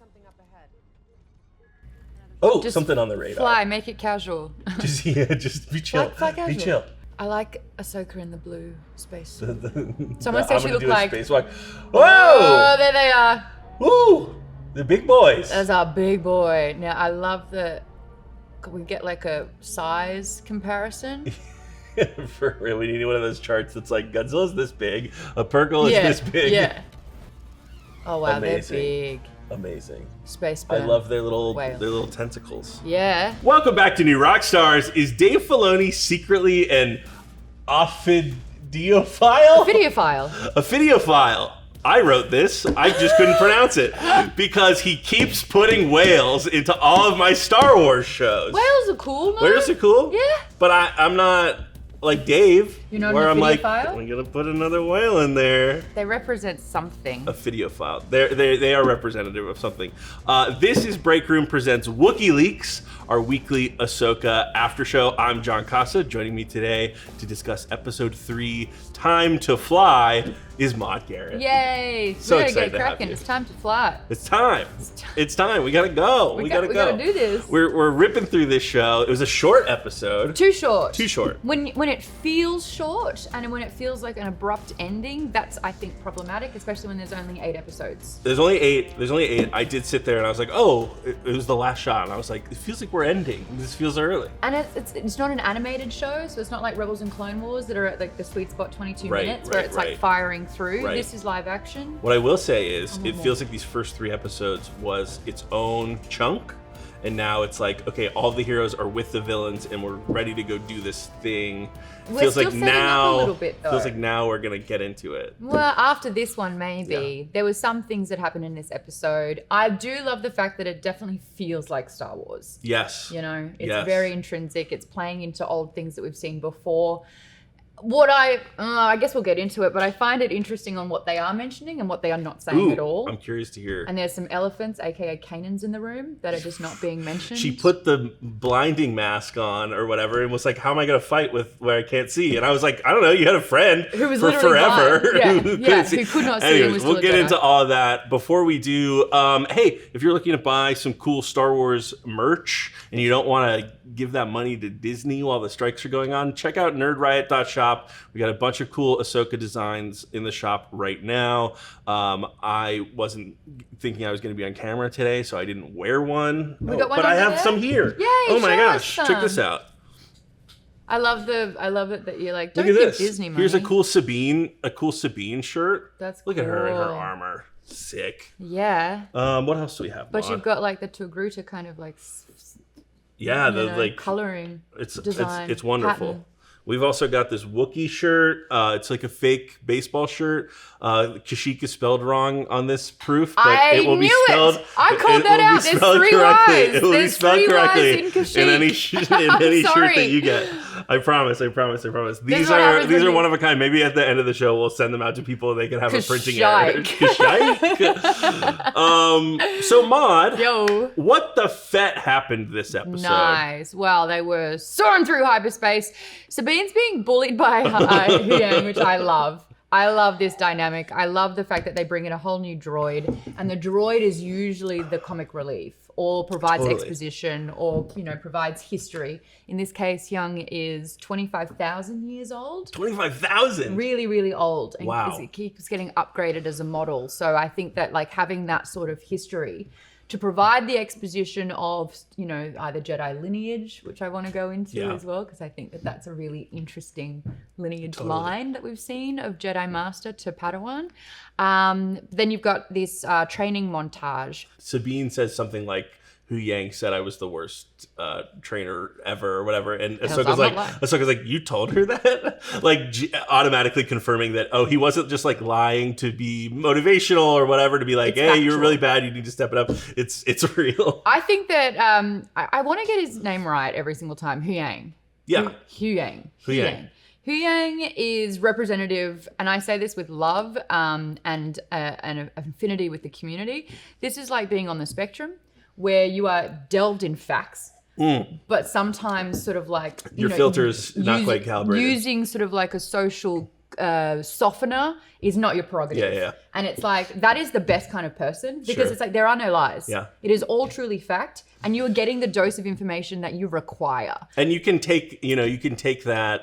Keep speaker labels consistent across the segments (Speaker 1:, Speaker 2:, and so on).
Speaker 1: something up ahead.
Speaker 2: Oh, just something on the radar.
Speaker 3: Fly, make it casual.
Speaker 2: just be chill.
Speaker 3: Fly casual.
Speaker 2: Be chill.
Speaker 3: I like Ahsoka in the blue space.
Speaker 2: Someone
Speaker 3: said she looked like
Speaker 2: spacewalk. Whoa!
Speaker 3: Oh, there they are.
Speaker 2: Woo! The big boys.
Speaker 3: That's our big boy. Now I love that. Could we get like a size comparison?
Speaker 2: For real, we need one of those charts that's like Godzilla's this big, a PURRGIL is this big.
Speaker 3: Yeah. Oh wow,
Speaker 2: Amazing.
Speaker 3: they're big.
Speaker 2: Amazing.
Speaker 3: Space
Speaker 2: I
Speaker 3: burn.
Speaker 2: love their little tentacles.
Speaker 3: Yeah.
Speaker 2: Welcome back to New Rockstars. Is Dave Filoni secretly an ophidiophile? A videophile. I wrote this. I just couldn't pronounce it because he keeps putting whales into all of my Star Wars shows.
Speaker 3: Whales are cool, no?
Speaker 2: Whales are cool.
Speaker 3: Yeah.
Speaker 2: But I'm not like Dave,
Speaker 3: You're not
Speaker 2: where
Speaker 3: a
Speaker 2: I'm like,
Speaker 3: videophile?
Speaker 2: I'm gonna put another whale in there.
Speaker 3: They represent something.
Speaker 2: A videophile. They are representative of something. This is Breakroom presents Wookieeleaks, our weekly Ahsoka after show. I'm John Costa. Joining me today to discuss episode 3, Time to Fly, is Maude Garrett.
Speaker 3: Yay!
Speaker 2: So
Speaker 3: we gotta
Speaker 2: excited
Speaker 3: get
Speaker 2: to have
Speaker 3: cracking.
Speaker 2: you.
Speaker 3: It's time to fly.
Speaker 2: It's time. It's time. We gotta go. We gotta go.
Speaker 3: We gotta do this.
Speaker 2: We're ripping through this show. It was a short episode.
Speaker 3: Too short.
Speaker 2: Too short.
Speaker 3: When it feels short and when it feels like an abrupt ending, that's I think problematic, especially when there's only 8 episodes.
Speaker 2: There's only eight. I did sit there and I was like, oh, it was the last shot, and I was like, it feels like we're ending. This feels early.
Speaker 3: And it's not an animated show, so it's not like Rebels and Clone Wars that are at like the sweet spot 22
Speaker 2: Right,
Speaker 3: minutes where it's like firing through.
Speaker 2: Right.
Speaker 3: This is live action.
Speaker 2: What I will say is, it feels like these first 3 episodes was its own chunk, and now it's like, okay, all the heroes are with the villains, and we're ready to go do this thing.
Speaker 3: We're still setting up a little bit, though.
Speaker 2: Feels like now we're gonna get into it.
Speaker 3: Well, after this one, maybe. There was some things that happened in this episode. I do love the fact that it definitely feels like Star Wars.
Speaker 2: Yes.
Speaker 3: You know, it's
Speaker 2: Yes.
Speaker 3: very intrinsic. It's playing into old things that we've seen before. What I guess we'll get into it, but I find it interesting on what they are mentioning and what they are not saying at all.
Speaker 2: I'm curious to hear.
Speaker 3: And there's some elephants, aka Kanans, in the room that are just not being mentioned.
Speaker 2: She put the blinding mask on or whatever and was like, how am I going to fight with where I can't see? And I was like, I don't know. You had a friend
Speaker 3: who was
Speaker 2: for
Speaker 3: literally
Speaker 2: forever
Speaker 3: blind.
Speaker 2: who
Speaker 3: could not see.
Speaker 2: Anyways,
Speaker 3: and was still
Speaker 2: we'll
Speaker 3: a
Speaker 2: get
Speaker 3: Jedi.
Speaker 2: into all of that. Before we do, hey, if you're looking to buy some cool Star Wars merch and you don't want to give that money to Disney while the strikes are going on, check out nerdriot.shop. We got a bunch of cool Ahsoka designs in the shop right now. I wasn't thinking I was going to be on camera today, so I didn't wear one.
Speaker 3: We got one
Speaker 2: but I
Speaker 3: over
Speaker 2: have
Speaker 3: there?
Speaker 2: some here.
Speaker 3: Yay,
Speaker 2: oh my
Speaker 3: show
Speaker 2: gosh,
Speaker 3: us
Speaker 2: check this
Speaker 3: some.
Speaker 2: out.
Speaker 3: I love it that you're like, don't
Speaker 2: Look at
Speaker 3: give
Speaker 2: this.
Speaker 3: Disney money.
Speaker 2: Here's a cool Sabine shirt.
Speaker 3: That's
Speaker 2: Look at her in her
Speaker 3: cool.
Speaker 2: armor. Sick.
Speaker 3: Yeah.
Speaker 2: What else do we have?
Speaker 3: But
Speaker 2: Maude?
Speaker 3: you've got like the Togruta kind of like
Speaker 2: like
Speaker 3: coloring.
Speaker 2: It's
Speaker 3: design,
Speaker 2: it's wonderful.
Speaker 3: pattern.
Speaker 2: We've also got this Wookiee shirt. It's like a fake baseball shirt. Kashyyyk is spelled wrong on this proof, but it will be spelled.
Speaker 3: I called that out. There's 3 Y's.
Speaker 2: It will be
Speaker 3: There's
Speaker 2: spelled
Speaker 3: 3
Speaker 2: correctly
Speaker 3: Y's in Kashyyyk.
Speaker 2: in any shirt that you get. I promise. These
Speaker 3: what
Speaker 2: are
Speaker 3: happens when
Speaker 2: one of a kind. Maybe at the end of the show we'll send them out to people and they can have a printing error. So Maude,
Speaker 3: Yo.
Speaker 2: what the fet happened this episode?
Speaker 3: Nice. Well, they were soaring through hyperspace. Sabine's being bullied by Huyang, which I love. I love this dynamic. I love the fact that they bring in a whole new droid, and the droid is usually the comic relief or provides exposition or, provides history. In this case, Young is 25,000 years old.
Speaker 2: 25,000?
Speaker 3: Really, really old. And
Speaker 2: wow.
Speaker 3: It keeps getting upgraded as a model. So I think that like having that sort of history to provide the exposition of, either Jedi lineage, which I want to go into as well, because I think that that's a really interesting lineage line that we've seen of Jedi Master to Padawan. Then you've got this training montage.
Speaker 2: Sabine says something like, Huyang said I was the worst trainer ever or whatever. And Ahsoka's like, you told her that? like automatically confirming that, he wasn't just like lying to be motivational or whatever, to be like, hey, you were really bad, you need to step it up. It's real.
Speaker 3: I think that I want to get his name right every single time. Huyang.
Speaker 2: Yeah.
Speaker 3: Huyang. Huyang is representative, and I say this with love and an affinity with the community. This is like being on the spectrum, where you are delved in facts, but sometimes sort of like...
Speaker 2: Your filter's not quite calibrated.
Speaker 3: Using sort of like a social softener is not your prerogative.
Speaker 2: Yeah.
Speaker 3: And it's like, that is the best kind of person because
Speaker 2: Sure.
Speaker 3: it's like, there are no lies.
Speaker 2: Yeah.
Speaker 3: It is all truly fact. And you are getting the dose of information that you require.
Speaker 2: And you can take that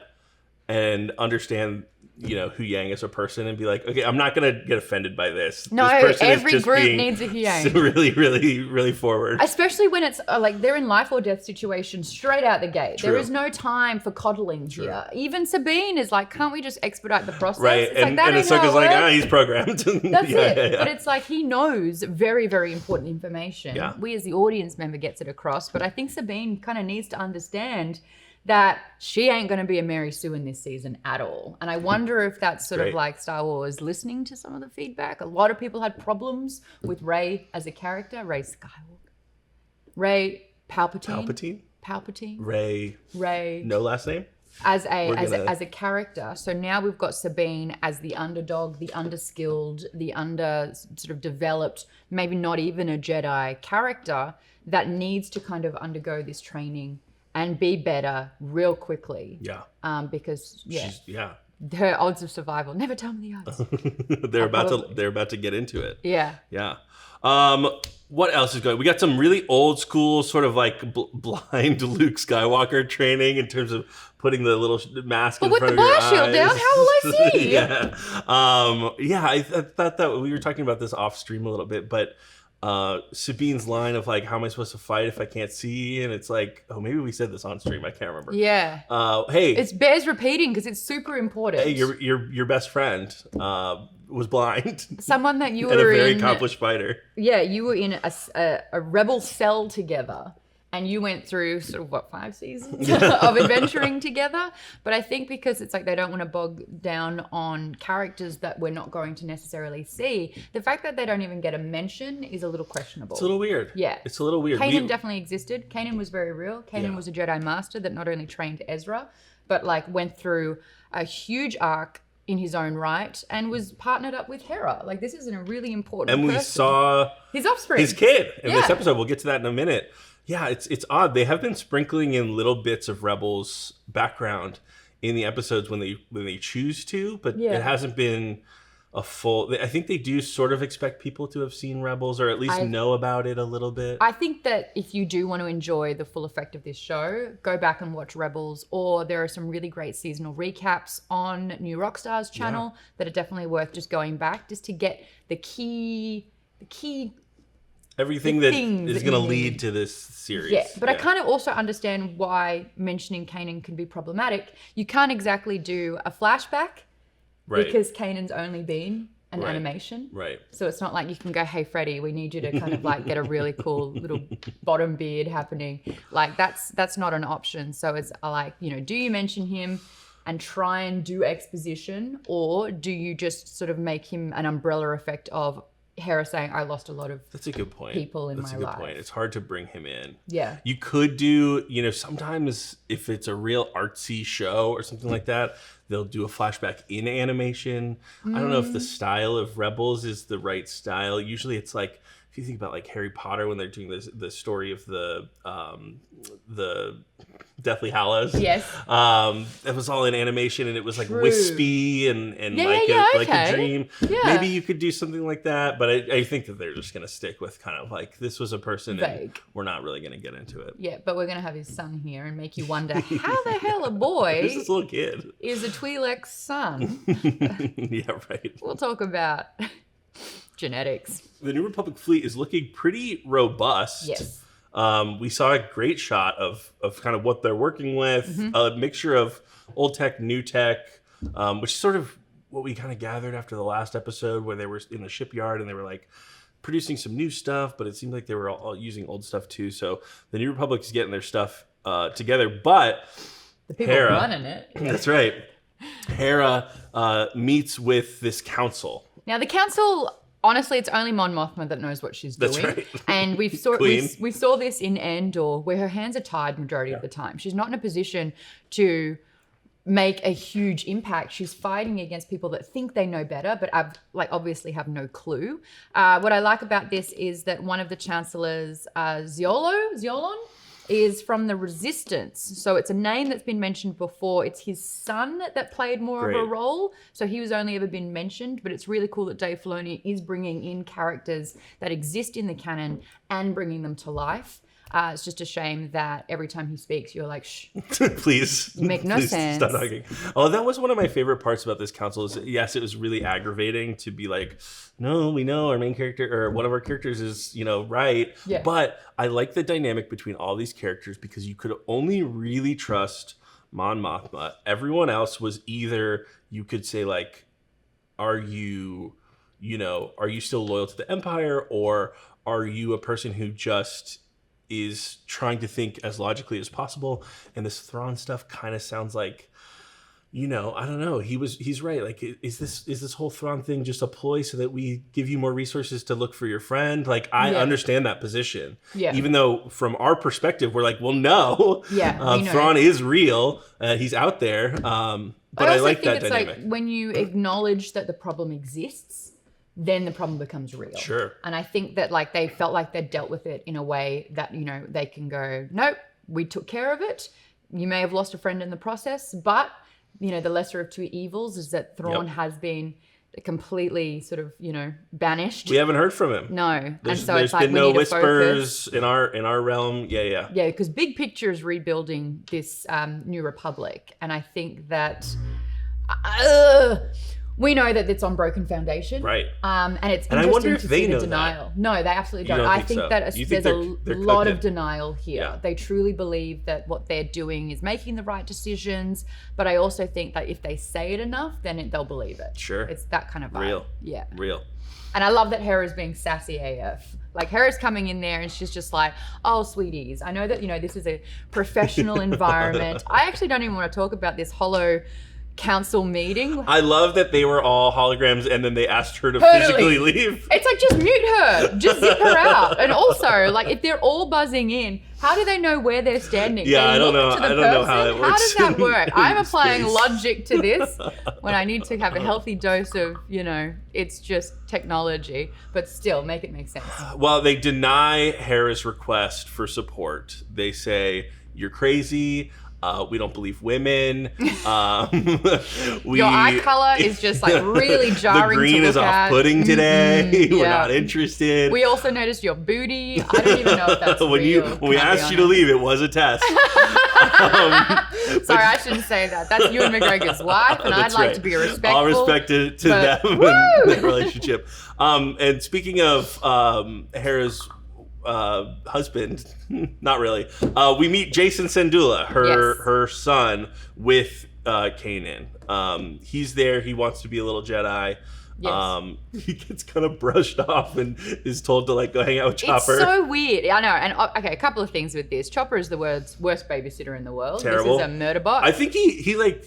Speaker 2: and understand, Hu Yang as a person and be like, okay, I'm not going to get offended by this.
Speaker 3: No,
Speaker 2: this person
Speaker 3: every
Speaker 2: is just
Speaker 3: group
Speaker 2: being
Speaker 3: needs a Hu Yang.
Speaker 2: Really, really, really forward.
Speaker 3: Especially when it's like they're in life or death situations straight out the gate.
Speaker 2: True.
Speaker 3: There is no time for coddling here. Even Sabine is like, can't we just expedite the process?
Speaker 2: Right.
Speaker 3: It's
Speaker 2: And
Speaker 3: that ain't how
Speaker 2: Ahsoka's
Speaker 3: it
Speaker 2: like,
Speaker 3: works.
Speaker 2: he's programmed.
Speaker 3: That's
Speaker 2: Yeah.
Speaker 3: But it's like he knows very, very important information.
Speaker 2: Yeah.
Speaker 3: We as the audience member gets it across. But I think Sabine kind of needs to understand that she ain't going to be a Mary Sue in this season at all. And I wonder if that's sort of
Speaker 2: Great.
Speaker 3: like Star Wars listening to some of the feedback. A lot of people had problems with Rey as a character. Rey Skywalker. Rey Palpatine.
Speaker 2: Rey. No last name?
Speaker 3: As a character. So now we've got Sabine as the underdog, the underskilled, the sort of developed, maybe not even a Jedi character that needs to kind of undergo this training and be better real quickly.
Speaker 2: Yeah.
Speaker 3: Because
Speaker 2: Yeah.
Speaker 3: her odds of survival. Never tell me the odds.
Speaker 2: They're about to get into it.
Speaker 3: Yeah.
Speaker 2: Yeah. What else is going? We got some really old school sort of like blind Luke Skywalker training in terms of putting the little mask in
Speaker 3: with
Speaker 2: front
Speaker 3: the
Speaker 2: of your
Speaker 3: blast shield
Speaker 2: eyes.
Speaker 3: down, how will I see?
Speaker 2: I thought that we were talking about this off stream a little bit, but Sabine's line of like, how am I supposed to fight if I can't see? And it's like, oh, maybe we said this on stream. I can't remember.
Speaker 3: Yeah.
Speaker 2: Hey,
Speaker 3: It bears repeating because it's super important.
Speaker 2: hey, your best friend was blind.
Speaker 3: Someone that you
Speaker 2: and a
Speaker 3: were
Speaker 2: very
Speaker 3: in.
Speaker 2: accomplished fighter.
Speaker 3: Yeah, you were in a rebel cell together. And you went through sort of 5 seasons of adventuring together. But I think because it's like they don't want to bog down on characters that we're not going to necessarily see, the fact that they don't even get a mention is a little questionable.
Speaker 2: It's a little weird.
Speaker 3: Yeah.
Speaker 2: It's a little weird.
Speaker 3: Kanan definitely existed. Kanan was very real. Kanan was a Jedi Master that not only trained Ezra, but like went through a huge arc in his own right and was partnered up with Hera. Like this isn't a really important
Speaker 2: And we
Speaker 3: person.
Speaker 2: saw
Speaker 3: his offspring.
Speaker 2: his kid in this
Speaker 3: Yeah.
Speaker 2: episode. We'll get to that in a minute. Yeah, it's odd. They have been sprinkling in little bits of Rebels background in the episodes when they choose to, but it hasn't been a full. I think they do sort of expect people to have seen Rebels or at least know about it a little bit.
Speaker 3: I think that if you do want to enjoy the full effect of this show, go back and watch Rebels, or there are some really great seasonal recaps on New Rockstars channel that are definitely worth just going back just to get the key
Speaker 2: Everything
Speaker 3: the
Speaker 2: that
Speaker 3: things
Speaker 2: is
Speaker 3: that
Speaker 2: going to
Speaker 3: you
Speaker 2: lead
Speaker 3: need.
Speaker 2: to this series.
Speaker 3: Yeah, but I kind of also understand why mentioning Kanan can be problematic. You can't exactly do a flashback because Kanan's only been an animation.
Speaker 2: Right.
Speaker 3: So it's not like you can go, hey, Freddie, we need you to kind of like get a really cool little bottom beard happening. Like that's not an option. So it's like, do you mention him and try and do exposition, or do you just sort of make him an umbrella effect of Hera saying, I lost a lot of
Speaker 2: That's a good point.
Speaker 3: people in
Speaker 2: That's
Speaker 3: my
Speaker 2: a good
Speaker 3: life.
Speaker 2: point. It's hard to bring him in.
Speaker 3: Yeah.
Speaker 2: You could do, sometimes if it's a real artsy show or something like that, they'll do a flashback in animation. I don't know if the style of Rebels is the right style. Usually it's like, if you think about like Harry Potter when they're doing the story of the Deathly Hallows.
Speaker 3: Yes.
Speaker 2: It was all in animation and it was like wispy and like a dream.
Speaker 3: Yeah.
Speaker 2: Maybe you could do something like that, but I think that they're just gonna stick with kind of like this was a person and
Speaker 3: Vague.
Speaker 2: we're not really gonna get into it.
Speaker 3: Yeah, but we're going to have his son here and make you wonder how the hell a boy
Speaker 2: Who's this little kid?
Speaker 3: is a Twi'lek's son.
Speaker 2: Yeah, right.
Speaker 3: We'll talk about genetics.
Speaker 2: The New Republic fleet is looking pretty robust.
Speaker 3: Yes.
Speaker 2: We saw a great shot of kind of what they're working with, a mixture of old tech, new tech, which is sort of what we kind of gathered after the last episode where they were in the shipyard and they were like producing some new stuff, but it seemed like they were all using old stuff too. So the New Republic is getting their stuff together, but
Speaker 3: The people
Speaker 2: Hera,
Speaker 3: running it.
Speaker 2: that's right. Hera meets with this council.
Speaker 3: Now, the council, honestly, it's only Mon Mothma that knows what she's doing.
Speaker 2: That's right.
Speaker 3: And we saw this in Andor, where her hands are tied majority of the time. She's not in a position to make a huge impact. She's fighting against people that think they know better, but obviously have no clue. What I like about this is that one of the chancellors, Zeolon, is from the Resistance. So it's a name that's been mentioned before. It's his son that played more of a role. So he was only ever been mentioned, but it's really cool that Dave Filoni is bringing in characters that exist in the canon and bringing them to life. It's just a shame that every time he speaks, you're like, shh.
Speaker 2: Please.
Speaker 3: You make no sense.
Speaker 2: Stop talking. Oh, that was one of my favorite parts about this council is, yes, it was really aggravating to be like, no, we know our main character or one of our characters is, right.
Speaker 3: Yeah.
Speaker 2: But I like the dynamic between all these characters because you could only really trust Mon Mothma. Everyone else was either, you could say like, are you still loyal to the Empire, or are you a person who just is trying to think as logically as possible? And this Thrawn stuff kind of sounds like, I don't know. He's right. Like, is this whole Thrawn thing just a ploy so that we give you more resources to look for your friend? Like, I understand that position.
Speaker 3: Yeah.
Speaker 2: Even though from our perspective, we're like, well, no.
Speaker 3: Yeah.
Speaker 2: Thrawn is real. He's out there. But I like that dynamic.
Speaker 3: Like when you acknowledge that the problem exists, then the problem becomes real.
Speaker 2: Sure.
Speaker 3: And I think that like they felt like they dealt with it in a way that, they can go, nope, we took care of it. You may have lost a friend in the process, but, the lesser of two evils is that Thrawn has been completely sort of, banished.
Speaker 2: We haven't heard from him.
Speaker 3: No.
Speaker 2: There's
Speaker 3: it's like
Speaker 2: been no whispers in our realm. Yeah.
Speaker 3: Yeah, because big picture is rebuilding this new republic. And I think that... we know that it's on broken foundation.
Speaker 2: Right.
Speaker 3: And it's
Speaker 2: and
Speaker 3: interesting
Speaker 2: to
Speaker 3: see
Speaker 2: the
Speaker 3: denial.
Speaker 2: That.
Speaker 3: No, they absolutely don't.
Speaker 2: I
Speaker 3: think
Speaker 2: so.
Speaker 3: that there's a lot of denial here.
Speaker 2: Yeah.
Speaker 3: They truly believe that what they're doing is making the right decisions. But I also think that if they say it enough, then they'll believe it.
Speaker 2: Sure.
Speaker 3: It's that kind of vibe.
Speaker 2: Real.
Speaker 3: Yeah.
Speaker 2: Real.
Speaker 3: And I love that Hera's being sassy AF. Like Hera's coming in there and she's just like, oh, sweeties, I know that, this is a professional environment. I actually don't even want to talk about this hollow council meeting.
Speaker 2: I love that they were all holograms and then they asked her to physically leave.
Speaker 3: It's like, just mute her. Just zip her out. And also, like, if they're all buzzing in, how do they know where they're standing?
Speaker 2: Yeah,
Speaker 3: they
Speaker 2: I don't know.
Speaker 3: I don't know
Speaker 2: how that works.
Speaker 3: How does that work? I'm applying logic to this when I need to have a healthy dose of, it's just technology. But still, make it make sense.
Speaker 2: Well, they deny Hera's request for support. They say, you're crazy. We don't believe women.
Speaker 3: Your eye color is just like really jarring.
Speaker 2: The green
Speaker 3: to look
Speaker 2: is off-putting today. We're not interested.
Speaker 3: We also noticed your booty. I don't even know if that's real.
Speaker 2: When we asked you to leave, it was a test.
Speaker 3: Sorry, I shouldn't say that. That's Ewan McGregor's wife, and I'd like to be respectful.
Speaker 2: All respect to them and their relationship. And speaking of Hera's husband, not really. We meet Jason Sandula, her son, with Kanan. He's there. He wants to be a little Jedi.
Speaker 3: Yes.
Speaker 2: He gets kind of brushed off and is told to like go hang out with Chopper.
Speaker 3: It's so weird. I know. And okay, a couple of things with this. Chopper is the world's worst babysitter in the world.
Speaker 2: Terrible.
Speaker 3: This is a murder bot.
Speaker 2: I think he had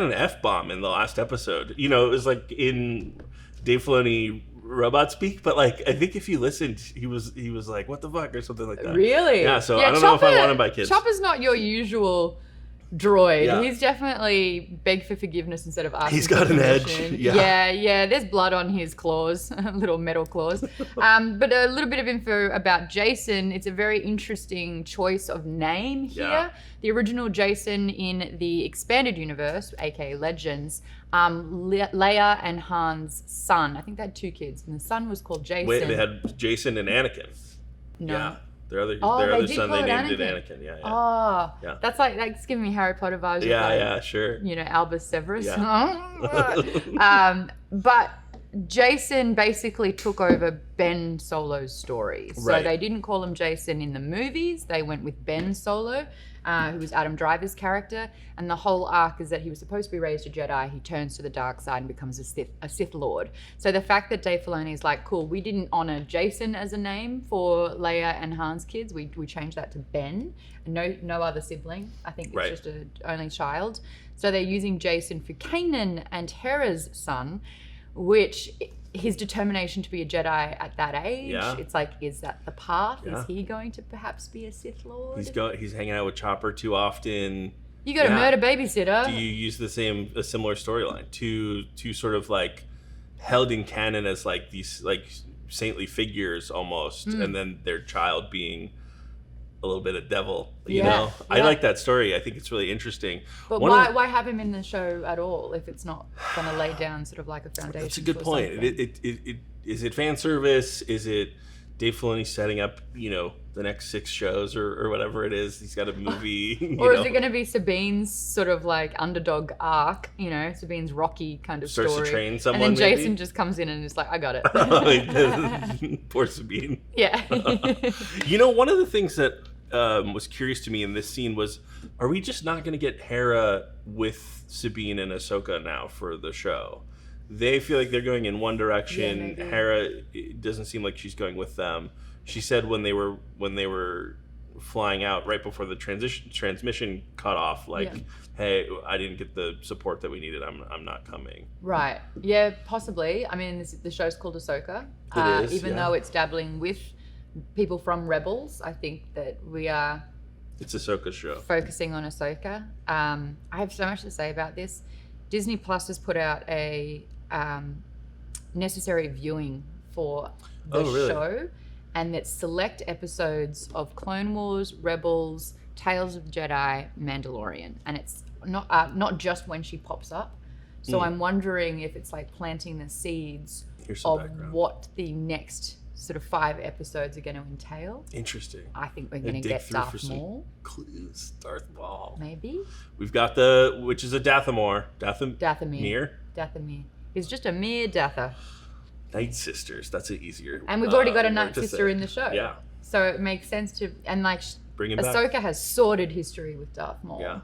Speaker 2: an F-bomb in the last episode. It was like in Dave Filoni robot speak, but like I think if you listened, he was like, what the fuck, or something like that.
Speaker 3: Really?
Speaker 2: Yeah, so I don't know if I want him by kids.
Speaker 3: Chopper's not your usual droid.
Speaker 2: Yeah.
Speaker 3: He's definitely begged for forgiveness instead of asking.
Speaker 2: He's got an edge.
Speaker 3: Yeah. There's blood on his claws, little metal claws. But a little bit of info about Jason. It's a very interesting choice of name here.
Speaker 2: Yeah.
Speaker 3: The original Jason in the expanded universe, aka Legends, Leia and Han's son. I think they had 2 kids, and the son was called Jason.
Speaker 2: Wait, they had Jason and Anakin.
Speaker 3: No.
Speaker 2: Yeah. Their other son, they named it Anakin. Yeah.
Speaker 3: Oh,
Speaker 2: yeah.
Speaker 3: That's giving me Harry Potter vibes.
Speaker 2: Yeah, sure.
Speaker 3: Albus Severus.
Speaker 2: Yeah.
Speaker 3: But Jason basically took over Ben Solo's story. So
Speaker 2: Right.
Speaker 3: they didn't call him Jason in the movies. They went with Ben Solo, who was Adam Driver's character. And the whole arc is that he was supposed to be raised a Jedi. He turns to the dark side and becomes a Sith Lord. So the fact that Dave Filoni is like, cool, we didn't honor Jason as a name for Leia and Han's kids. We changed that to Ben. And no other sibling. I think it's just an only child. So they're using Jason for Kanan and Hera's son, which his determination to be a Jedi at that age, it's like, is that the path?
Speaker 2: Yeah.
Speaker 3: Is he going to perhaps be a Sith Lord?
Speaker 2: He's hanging out with Chopper too often.
Speaker 3: You got a murder babysitter.
Speaker 2: Do you use a similar storyline? Two sort of like held in canon as like these like saintly figures almost, and then their child being a little bit of devil, you
Speaker 3: Yeah,
Speaker 2: know? I
Speaker 3: yeah.
Speaker 2: like that story. I think it's really interesting.
Speaker 3: But
Speaker 2: One of
Speaker 3: why have him in the show at all if it's not going to lay down sort of like a foundation?
Speaker 2: That's a good
Speaker 3: for
Speaker 2: point.
Speaker 3: something?
Speaker 2: Is it fan service? Is it Dave Filoni setting up, you know, the next 6 shows or whatever it is? He's got a movie.
Speaker 3: Or is it going to be Sabine's sort of like underdog arc, you know, Sabine's Rocky kind of
Speaker 2: Starts to
Speaker 3: story.
Speaker 2: train someone,
Speaker 3: and then
Speaker 2: maybe?
Speaker 3: Jason just comes in and is like, I got it.
Speaker 2: Poor Sabine.
Speaker 3: Yeah.
Speaker 2: You know, one of the things that was curious to me in this scene was, are we just not going to get Hera with Sabine and Ahsoka now for the show? They feel like they're going in one direction.
Speaker 3: Yeah, maybe.
Speaker 2: Hera, it doesn't seem like she's going with them. She said when they were flying out right before the transmission cut off, like,
Speaker 3: Yeah.
Speaker 2: hey, I didn't get the support that we needed. I'm not coming.
Speaker 3: Right. Yeah, possibly. I mean, the show's called Ahsoka.
Speaker 2: It is,
Speaker 3: even
Speaker 2: yeah.
Speaker 3: though it's dabbling with people from Rebels, I think that we are
Speaker 2: It's Ahsoka's show.
Speaker 3: focusing on Ahsoka. I have so much to say about this. Disney Plus has put out a necessary viewing for the
Speaker 2: Oh, really?
Speaker 3: show, and it's select episodes of Clone Wars, Rebels, Tales of the Jedi, Mandalorian, and it's not just when she pops up. So I'm wondering if it's like planting the seeds
Speaker 2: Here's some
Speaker 3: of
Speaker 2: background.
Speaker 3: what the next sort of 5 episodes are going to entail.
Speaker 2: Interesting.
Speaker 3: I think we're
Speaker 2: And
Speaker 3: going to
Speaker 2: dig
Speaker 3: get
Speaker 2: through for
Speaker 3: Darth
Speaker 2: some
Speaker 3: Maul,
Speaker 2: clues. Darth Maul.
Speaker 3: maybe.
Speaker 2: We've got which is a Dathomir.
Speaker 3: Dathomir. Dathomir. He's just a mere Datha.
Speaker 2: Night Sisters. That's an easier.
Speaker 3: And we've already got a
Speaker 2: word
Speaker 3: Night
Speaker 2: to
Speaker 3: Sister
Speaker 2: say.
Speaker 3: in the show.
Speaker 2: Yeah.
Speaker 3: So it makes sense to, and like
Speaker 2: Bring him back.
Speaker 3: Ahsoka has sordid history with Darth Maul.
Speaker 2: Yeah.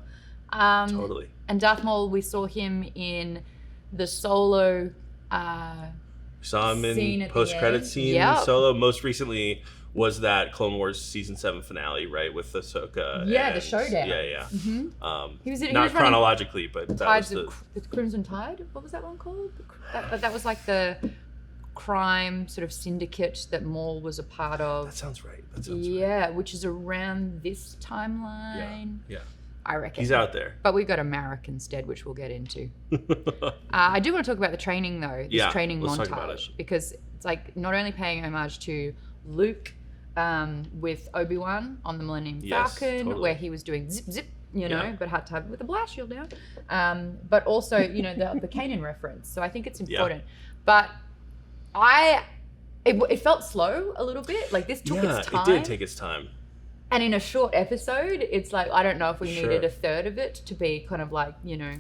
Speaker 2: Totally.
Speaker 3: And Darth Maul, we saw him in the Solo
Speaker 2: Saw him
Speaker 3: scene
Speaker 2: in
Speaker 3: at the
Speaker 2: post-credit
Speaker 3: end.
Speaker 2: scene
Speaker 3: Yep.
Speaker 2: Solo. Most recently was that Clone Wars season 7 finale, right, with Ahsoka.
Speaker 3: Yeah, the
Speaker 2: and-
Speaker 3: showdown.
Speaker 2: Yeah, yeah.
Speaker 3: He was in- he
Speaker 2: not
Speaker 3: was running
Speaker 2: chronologically, but that
Speaker 3: Tides
Speaker 2: was
Speaker 3: of the Crimson Tide. What was that one called? That was like the crime sort of syndicate that Maul was a part of.
Speaker 2: That sounds right. That sounds right.
Speaker 3: Yeah, which is around this timeline.
Speaker 2: Yeah.
Speaker 3: I reckon.
Speaker 2: He's out there.
Speaker 3: But we've got Marek instead, which we'll get into. I do want to talk about the training, though. This
Speaker 2: Yeah,
Speaker 3: training
Speaker 2: let's
Speaker 3: montage.
Speaker 2: talk about it.
Speaker 3: Because it's like not only paying homage to Luke with Obi-Wan on the Millennium
Speaker 2: Yes,
Speaker 3: Falcon,
Speaker 2: totally.
Speaker 3: where he was doing zip, zip, you know,
Speaker 2: Yeah.
Speaker 3: but had to have it with a blast shield down. But also, you know, the Kanan reference. So I think it's important. But it felt slow a little bit. Like this took its time.
Speaker 2: it did take its time.
Speaker 3: And in a short episode, it's like, I don't know if we
Speaker 2: Sure.
Speaker 3: needed a third of it to be kind of like, you know,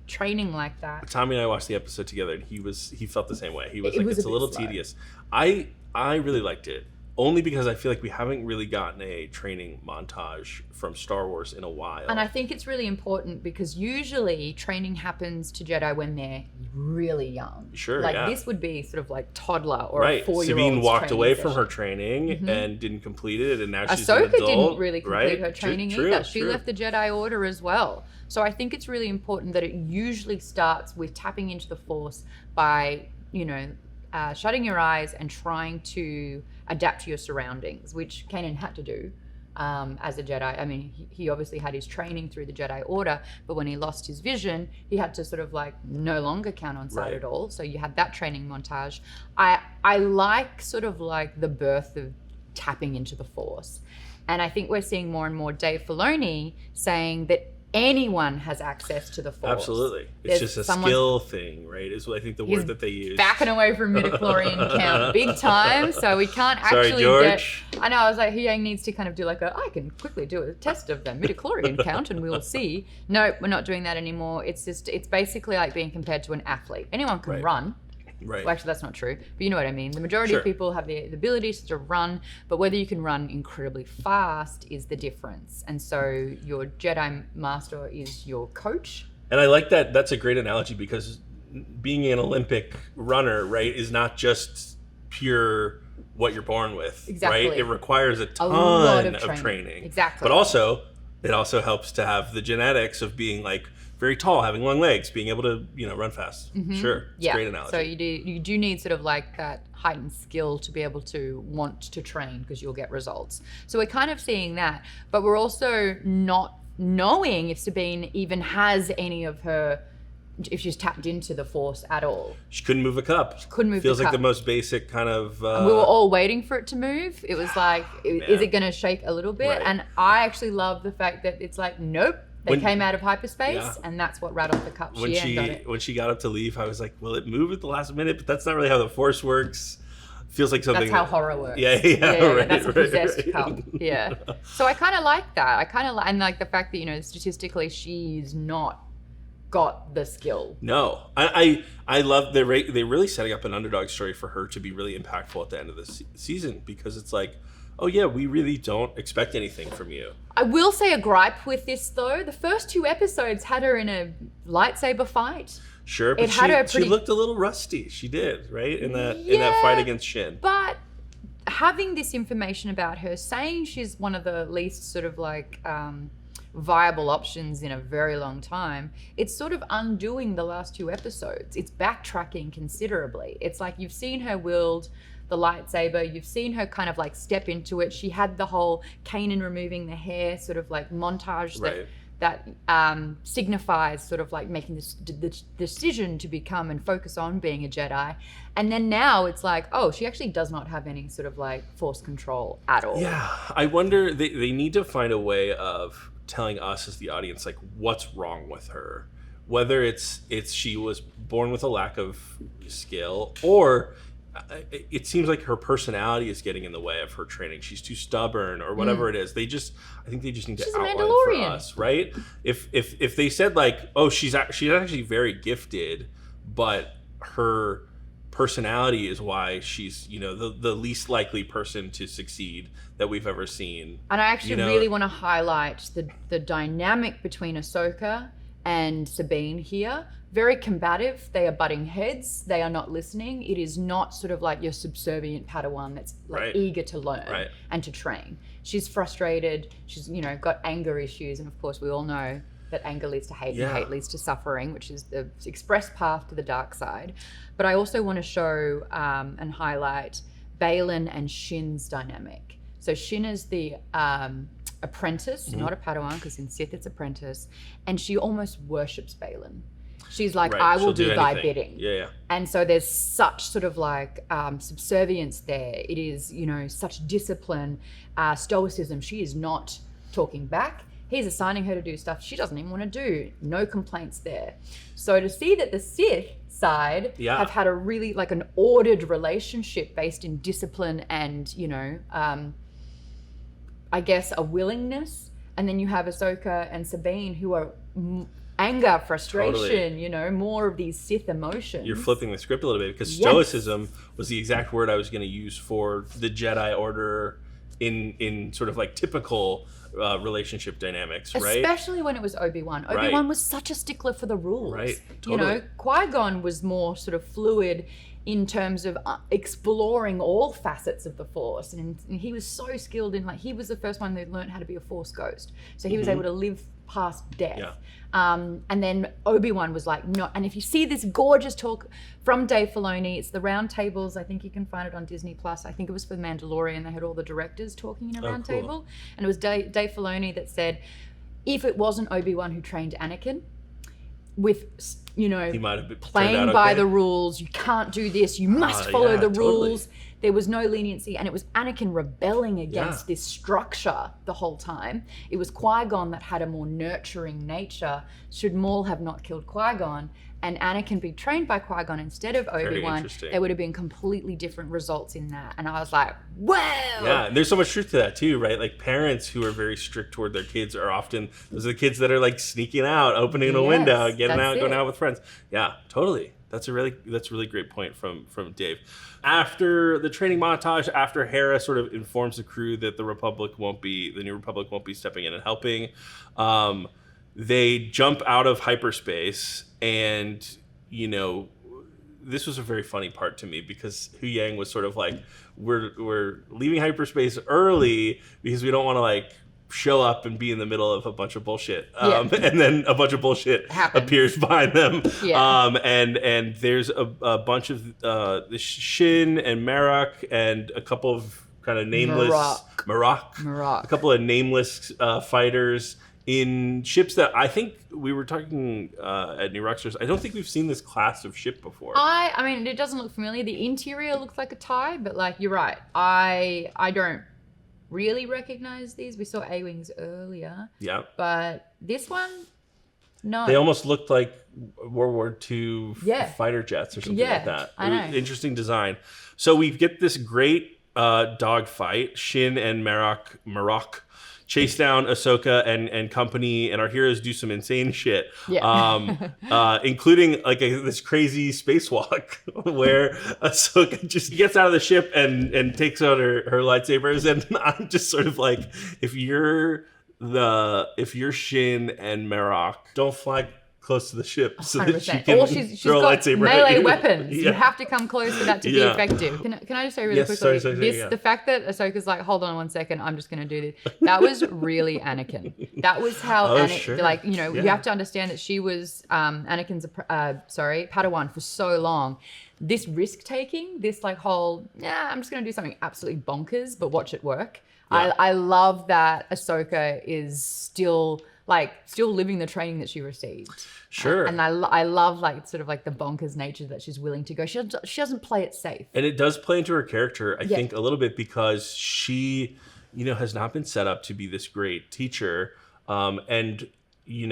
Speaker 3: training like that.
Speaker 2: Tommy and I watched the episode together, and he felt the same way. He was
Speaker 3: It
Speaker 2: like,
Speaker 3: was
Speaker 2: it's
Speaker 3: a
Speaker 2: a
Speaker 3: bit
Speaker 2: little
Speaker 3: slow.
Speaker 2: tedious. I really liked it, only because I feel like we haven't really gotten a training montage from Star Wars in a while.
Speaker 3: And I think it's really important because usually training happens to Jedi when they're really young.
Speaker 2: Sure,
Speaker 3: Like
Speaker 2: yeah.
Speaker 3: this would be sort of like toddler or a
Speaker 2: Right,
Speaker 3: 4-year-old.
Speaker 2: Sabine walked away from her training and didn't complete it, and now she's an
Speaker 3: Ahsoka
Speaker 2: adult.
Speaker 3: didn't really complete
Speaker 2: right?
Speaker 3: her training
Speaker 2: True,
Speaker 3: either. She
Speaker 2: true.
Speaker 3: left the Jedi Order as well. So I think it's really important that it usually starts with tapping into the Force by, you know, shutting your eyes and trying to adapt to your surroundings, which Kanan had to do as a Jedi. I mean, he obviously had his training through the Jedi Order, but when he lost his vision, he had to sort of like no longer count on sight
Speaker 2: Right.
Speaker 3: at all. So you had that training montage. I like sort of like the birth of tapping into the Force. And I think we're seeing more and more Dave Filoni saying that anyone has access to the Force.
Speaker 2: Absolutely,
Speaker 3: There's
Speaker 2: it's just a
Speaker 3: someone's
Speaker 2: skill thing, right? Is what I think the
Speaker 3: He's
Speaker 2: word that they use.
Speaker 3: backing away from midichlorian count big time, so we can't
Speaker 2: Sorry,
Speaker 3: actually
Speaker 2: George.
Speaker 3: get. I know. I was like, Huyang needs to kind of do like I can quickly do a test of the midichlorian count, and we'll see. No, we're not doing that anymore. It's basically like being compared to an athlete. Anyone can
Speaker 2: Right.
Speaker 3: run.
Speaker 2: Right.
Speaker 3: Well, actually, that's not true, but you know what I mean. The majority
Speaker 2: Sure.
Speaker 3: of people have the ability to sort of run, but whether you can run incredibly fast is the difference. And so your Jedi Master is your coach.
Speaker 2: And I like that. That's a great analogy, because being an Olympic runner, right, is not just pure what you're born with.
Speaker 3: Exactly.
Speaker 2: Right? It requires a ton
Speaker 3: lot of
Speaker 2: of
Speaker 3: training.
Speaker 2: training.
Speaker 3: Exactly.
Speaker 2: But also, it also helps to have the genetics of being like very tall, having long legs, being able to, you know, run fast. Sure. It's a great analogy.
Speaker 3: So you do need sort of like that heightened skill to be able to want to train because you'll get results. So we're kind of seeing that, but we're also not knowing if Sabine even has any of her if she's tapped into the Force at all.
Speaker 2: She couldn't move a cup.
Speaker 3: Couldn't move
Speaker 2: Feels
Speaker 3: the
Speaker 2: like
Speaker 3: cup.
Speaker 2: the most basic kind of...
Speaker 3: And we were all waiting for it to move. It was like, is it going to shake a little bit?
Speaker 2: Right.
Speaker 3: And I actually love the fact that it's like, nope. They came out of hyperspace, and that's what rattled the cup.
Speaker 2: When she got up to leave, I was like, will it move at the last minute? But that's not really how the Force works. Feels like something...
Speaker 3: That's how horror works.
Speaker 2: Yeah, right,
Speaker 3: that's a possessed
Speaker 2: right.
Speaker 3: cup. Yeah. So I kind of like that. I kind of like, and like the fact that, you know, statistically she's not got the skill.
Speaker 2: No. I love they really setting up an underdog story for her to be really impactful at the end of the season, because it's like, oh yeah, we really don't expect anything from you.
Speaker 3: I will say a gripe with this though. The first 2 episodes had her in a lightsaber fight.
Speaker 2: Sure, but she looked a little rusty. She did, right? In that fight against Shin.
Speaker 3: But having this information about her, saying she's one of the least sort of like viable options in a very long time, it's sort of undoing the last 2 episodes. It's backtracking considerably. It's like you've seen her wield the lightsaber, you've seen her kind of like step into it. She had the whole Kanan removing the hair sort of like montage that signifies sort of like making the decision to become and focus on being a Jedi. And then now it's like, oh, she actually does not have any sort of like Force control at all.
Speaker 2: Yeah, I wonder, they need to find a way of telling us as the audience like what's wrong with her, whether it's she was born with a lack of skill, or it seems like her personality is getting in the way of her training. She's too stubborn or whatever it is. I think they just need to outline for us, right? If they said like, oh, she's actually very gifted, but her personality is why she's, you know, the least likely person to succeed that we've ever seen.
Speaker 3: And I actually really want to highlight the dynamic between Ahsoka and Sabine here. Very combative. They are butting heads. They are not listening. It is not sort of like your subservient Padawan that's like eager to learn and to train. She's frustrated. She's, you know, got anger issues. And of course, we all know that anger leads to hate and hate leads to suffering, which is the express path to the dark side. But I also want to show and highlight Baylan and Shin's dynamic. So Shin is the apprentice, not a Padawan, because in Sith it's apprentice, and she almost worships Baylan. She's like, I will do thy bidding.
Speaker 2: Yeah.
Speaker 3: And so there's such sort of like subservience there. It is, you know, such discipline, stoicism. She is not talking back. He's assigning her to do stuff she doesn't even want to do. No complaints there. So to see that the Sith side have had a really like an ordered relationship based in discipline and, you know, I guess a willingness. And then you have Ahsoka and Sabine who are anger, frustration, you know, more of these Sith emotions.
Speaker 2: You're flipping the script a little bit, because stoicism was the exact word I was going to use for the Jedi Order in sort of like typical relationship dynamics, right?
Speaker 3: Especially when it was Obi-Wan. Obi-Wan was such a stickler for the rules.
Speaker 2: Right, totally.
Speaker 3: You know, Qui-Gon was more sort of fluid in terms of exploring all facets of the Force. And he was so skilled in, like, he was the first one that learned how to be a Force ghost. So he was able to live past death.
Speaker 2: Yeah.
Speaker 3: And then Obi-Wan was like, no. And if you see this gorgeous talk from Dave Filoni, it's the round tables. I think you can find it on Disney Plus. I think it was for The Mandalorian. They had all the directors talking in a round table. And it was Dave Filoni that said, if it wasn't Obi-Wan who trained Anakin, with, you know,
Speaker 2: he might have been
Speaker 3: playing by the rules, you can't do this, you must follow the rules. There was no leniency, and it was Anakin rebelling against this structure the whole time. It was Qui-Gon that had a more nurturing nature. Should Maul have not killed Qui-Gon and Anakin be trained by Qui-Gon instead of Obi-Wan, there would have been completely different results in that. And I was like, wow!
Speaker 2: Yeah, and there's so much truth to that too, right? Like, parents who are very strict toward their kids are often, those are the kids that are like sneaking out, opening a window, getting out, going out with friends. Yeah, totally. That's a really great point from Dave. After the training montage, after Hera sort of informs the crew that the New Republic won't be stepping in and helping, they jump out of hyperspace, and, you know, this was a very funny part to me, because Hu Yang was sort of like, we're leaving hyperspace early because we don't want to like show up and be in the middle of a bunch of bullshit, and then a bunch of bullshit appears behind them, and there's a bunch of the Shin and Marok and a couple of kind of nameless
Speaker 3: Marok.
Speaker 2: a couple of nameless fighters in ships that I think we were talking at New Rockstars. I don't think we've seen this class of ship before.
Speaker 3: I mean, it doesn't look familiar. The interior looks like a tie, but like you're right. I don't really recognize these. We saw A-Wings earlier.
Speaker 2: Yeah.
Speaker 3: But this one, no.
Speaker 2: They almost looked like World War II fighter jets or something like that.
Speaker 3: I know.
Speaker 2: Interesting design. So we get this great dog fight. Shin and Marok chase down Ahsoka and company, and our heroes do some insane shit.
Speaker 3: Yeah.
Speaker 2: Including like this crazy spacewalk where Ahsoka just gets out of the ship and takes out her lightsabers. And I'm just sort of like, if you're Shin and Marok, don't fly close to the ship so
Speaker 3: 100%.
Speaker 2: that she can
Speaker 3: Or she's
Speaker 2: throw a
Speaker 3: got
Speaker 2: lightsaber
Speaker 3: melee
Speaker 2: at you.
Speaker 3: weapons.
Speaker 2: Yeah.
Speaker 3: You have to come close for that to be effective. Can I just say really quickly? The fact that Ahsoka's like, hold on 1 second, I'm just going to do this. That was really Anakin. That was how like, you have to understand that she was Anakin's Padawan for so long. This risk taking, this like whole, I'm just going to do something absolutely bonkers, but watch it work. Yeah. I love that Ahsoka is still living the training that she received.
Speaker 2: Sure.
Speaker 3: And I love like sort of like the bonkers nature that she's willing to go. She doesn't play it safe.
Speaker 2: And it does play into her character, I think, a little bit because she, has not been set up to be this great teacher. And, in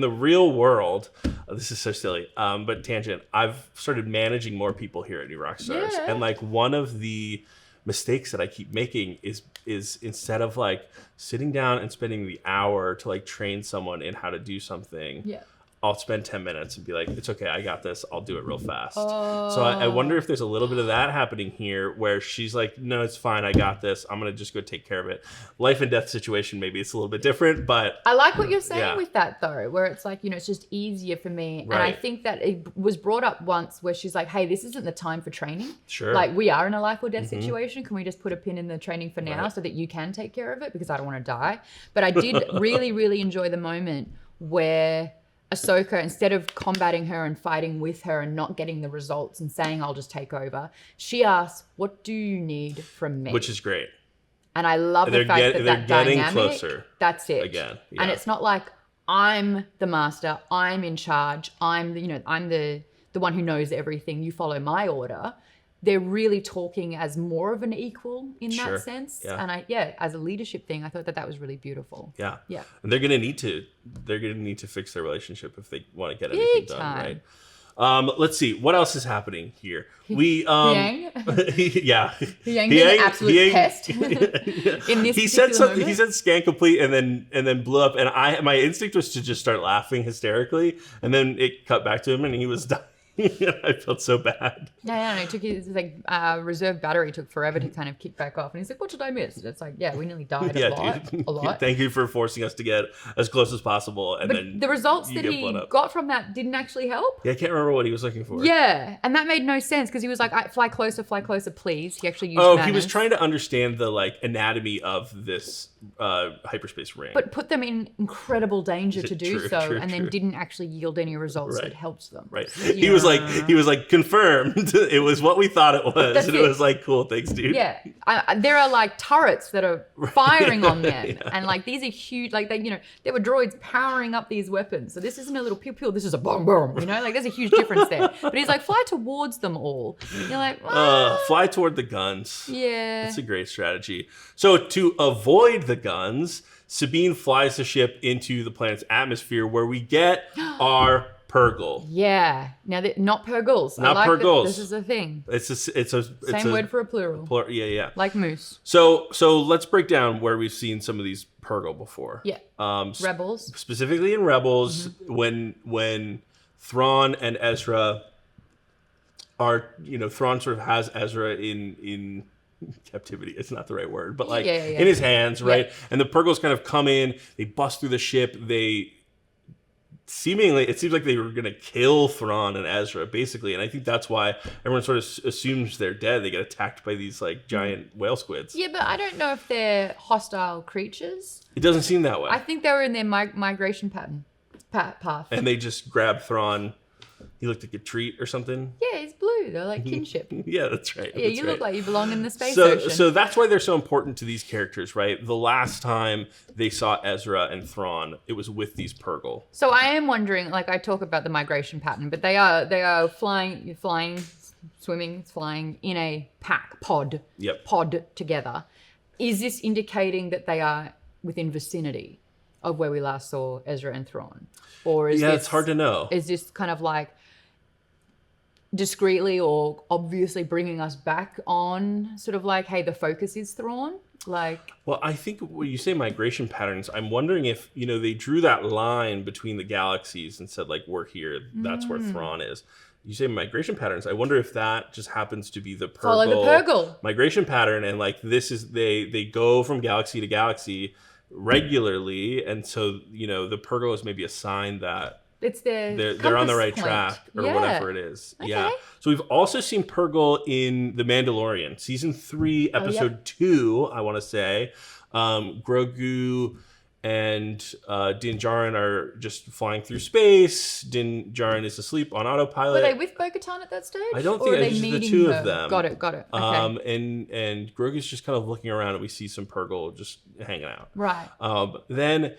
Speaker 2: the real world, this is so silly, but tangent, I've started managing more people here at New Rockstars. Yeah. And like one of the mistakes that I keep making is instead of like sitting down and spending the hour to like train someone in how to do something, I'll spend 10 minutes and be like, it's okay, I got this, I'll do it real fast. So I wonder if there's a little bit of that happening here where she's like, no, it's fine, I got this, I'm gonna just go take care of it. Life and death situation, maybe it's a little bit different, but
Speaker 3: I like what you're saying with that though, where it's like, it's just easier for me. Right. And I think that it was brought up once where she's like, hey, this isn't the time for training. Sure. Like we are in a life or death situation. Can we just put a pin in the training for now so that you can take care of it? Because I don't want to die. But I did really, really enjoy the moment where Ahsoka, instead of combating her and fighting with her and not getting the results and saying, I'll just take over, she asks, what do you need from me?
Speaker 2: Which is great.
Speaker 3: And I love the fact that
Speaker 2: they're getting
Speaker 3: dynamic,
Speaker 2: closer.
Speaker 3: That's it.
Speaker 2: Again. Yeah.
Speaker 3: And it's not like I'm the master, I'm in charge, I'm the one who knows everything, you follow my order. They're really talking as more of an equal in that sense. Yeah. And as a leadership thing, I thought that was really beautiful.
Speaker 2: Yeah.
Speaker 3: Yeah.
Speaker 2: And they're going to need to fix their relationship if they want to get anything done, right? Let's see what else is happening here.
Speaker 3: Yang?
Speaker 2: Yeah.
Speaker 3: Yang being an absolute pest. In this
Speaker 2: he said something.
Speaker 3: moment.
Speaker 2: He said "scan complete" and then blew up. And my instinct was to just start laughing hysterically. And then it cut back to him, and he was dying. I felt so bad.
Speaker 3: Yeah, it took his reserve battery took forever to kind of kick back off, and he's like, "What did I miss?" And it's like, yeah, we nearly died a lot.
Speaker 2: Thank you for forcing us to get as close as possible, and then
Speaker 3: the results that he got from that didn't actually help.
Speaker 2: Yeah, I can't remember what he was looking for.
Speaker 3: Yeah, and that made no sense because he was like, "Fly closer, please." He actually used.
Speaker 2: He was trying to understand the anatomy of this hyperspace ring,
Speaker 3: but put them in incredible danger to do so, and then didn't actually yield any results that helped them.
Speaker 2: Right. He was like confirmed. It was what we thought it was, and it was like, cool, thanks, dude.
Speaker 3: Yeah, there are like turrets that are firing on them, and like these are huge. Like there were droids powering up these weapons. So this isn't a little pew pew. This is a boom boom. Like there's a huge difference there. But he's like, fly towards them all. You're like,
Speaker 2: fly toward the guns.
Speaker 3: Yeah,
Speaker 2: that's a great strategy. So to avoid the guns, Sabine flies the ship into the planet's atmosphere, where we get our PURRGIL.
Speaker 3: Yeah. Now, not PURRGILs.
Speaker 2: Not PURRGILs.
Speaker 3: This is a thing.
Speaker 2: It's a
Speaker 3: same word for a plural.
Speaker 2: Yeah.
Speaker 3: Like moose.
Speaker 2: So let's break down where we've seen some of these PURRGIL before.
Speaker 3: Yeah. Rebels.
Speaker 2: Specifically in Rebels, when Thrawn and Ezra are, Thrawn sort of has Ezra in captivity. It's not the right word, but in his hands, right? Yeah. And the PURRGILs kind of come in, they bust through the ship, it seems like they were going to kill Thrawn and Ezra, basically. And I think that's why everyone sort of assumes they're dead. They get attacked by these giant whale squids.
Speaker 3: Yeah, but I don't know if they're hostile creatures.
Speaker 2: It doesn't seem that way.
Speaker 3: I think they were in their migration path.
Speaker 2: And they just grab Thrawn. He looked like a treat or something.
Speaker 3: Yeah, he's blue. They're like kinship.
Speaker 2: Yeah, that's right.
Speaker 3: Yeah, you look like you belong in the space
Speaker 2: so,
Speaker 3: ocean.
Speaker 2: So that's why they're so important to these characters, right? The last time they saw Ezra and Thrawn, it was with these PURRGIL.
Speaker 3: So I am wondering, like I talk about the migration pattern, but they are flying, swimming, flying in a pod together. Is this indicating that they are within vicinity of where we last saw Ezra and Thrawn? Or is
Speaker 2: it's hard to know.
Speaker 3: Is this kind of like discreetly or obviously bringing us back on sort of like, hey, the focus is Thrawn?
Speaker 2: Well, I think when you say migration patterns, I'm wondering if, they drew that line between the galaxies and said, like, we're here, that's where Thrawn is. You say migration patterns. I wonder if that just happens to be the
Speaker 3: Follow the PURRGIL
Speaker 2: migration pattern, and like this is they go from galaxy to galaxy regularly, and so the PURRGIL is maybe a sign that
Speaker 3: it's
Speaker 2: they're on the right track or whatever it is.
Speaker 3: Okay.
Speaker 2: Yeah. So we've also seen PURRGIL in The Mandalorian, season 3, episode 2. I want to say, Grogu and Din Djarin are just flying through space. Din Djarin is asleep on autopilot.
Speaker 3: Were they with Bo-Katan at that stage?
Speaker 2: I don't think it's just the two of them.
Speaker 3: Got it. Okay.
Speaker 2: And Grogu's just kind of looking around, and we see some PURRGIL just hanging out.
Speaker 3: Right.
Speaker 2: Then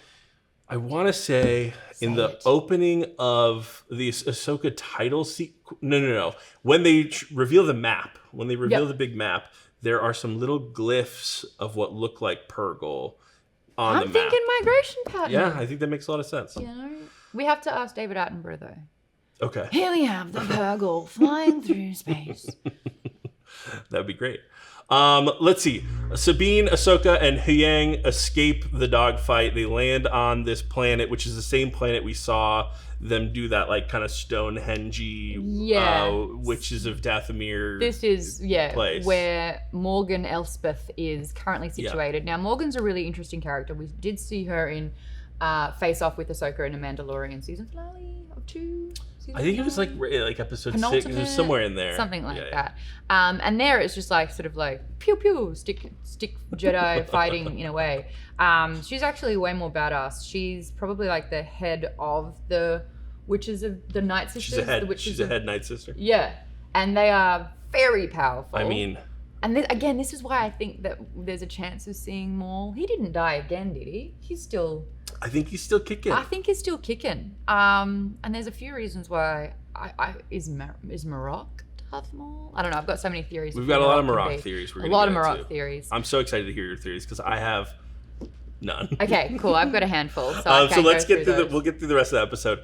Speaker 2: I want to say in the opening of the Ahsoka title sequence, no. When they reveal the map, the big map, there are some little glyphs of what look like PURRGIL on the map.
Speaker 3: I'm thinking migration pattern.
Speaker 2: Yeah, I think that makes a lot of sense.
Speaker 3: We have to ask David Attenborough though.
Speaker 2: Okay.
Speaker 3: Here we have the PURRGIL flying through space.
Speaker 2: That'd be great. Let's see. Sabine, Ahsoka, and Huyang escape the dogfight. They land on this planet, which is the same planet we saw them do that like kind of Stonehenge Witches of Dathomir. This is place.
Speaker 3: Where Morgan Elspeth is currently situated. Now Morgan's a really interesting character. We did see her in Face Off with Ahsoka in a Mandalorian season finale of 2.
Speaker 2: I think it was like episode 6. It was somewhere in there,
Speaker 3: something like that. And there it's just like sort of like pew pew stick Jedi fighting in a way. She's actually way more badass. She's probably like the head of the witches of the Night Sisters.
Speaker 2: She's a head Night Sister.
Speaker 3: Yeah, and they are very powerful.
Speaker 2: I mean,
Speaker 3: and again, this is why I think that there's a chance of seeing Maul. He didn't die again, did he?
Speaker 2: I think he's still kicking.
Speaker 3: And there's a few reasons why. Is Marok Darth Maul? I don't know. I've got so many theories.
Speaker 2: We've got a lot of Marok theories.
Speaker 3: A lot of Marok theories.
Speaker 2: I'm so excited to hear your theories because I have none.
Speaker 3: Okay, cool. I've got a handful. So
Speaker 2: let's get through we'll get through the rest of the episode.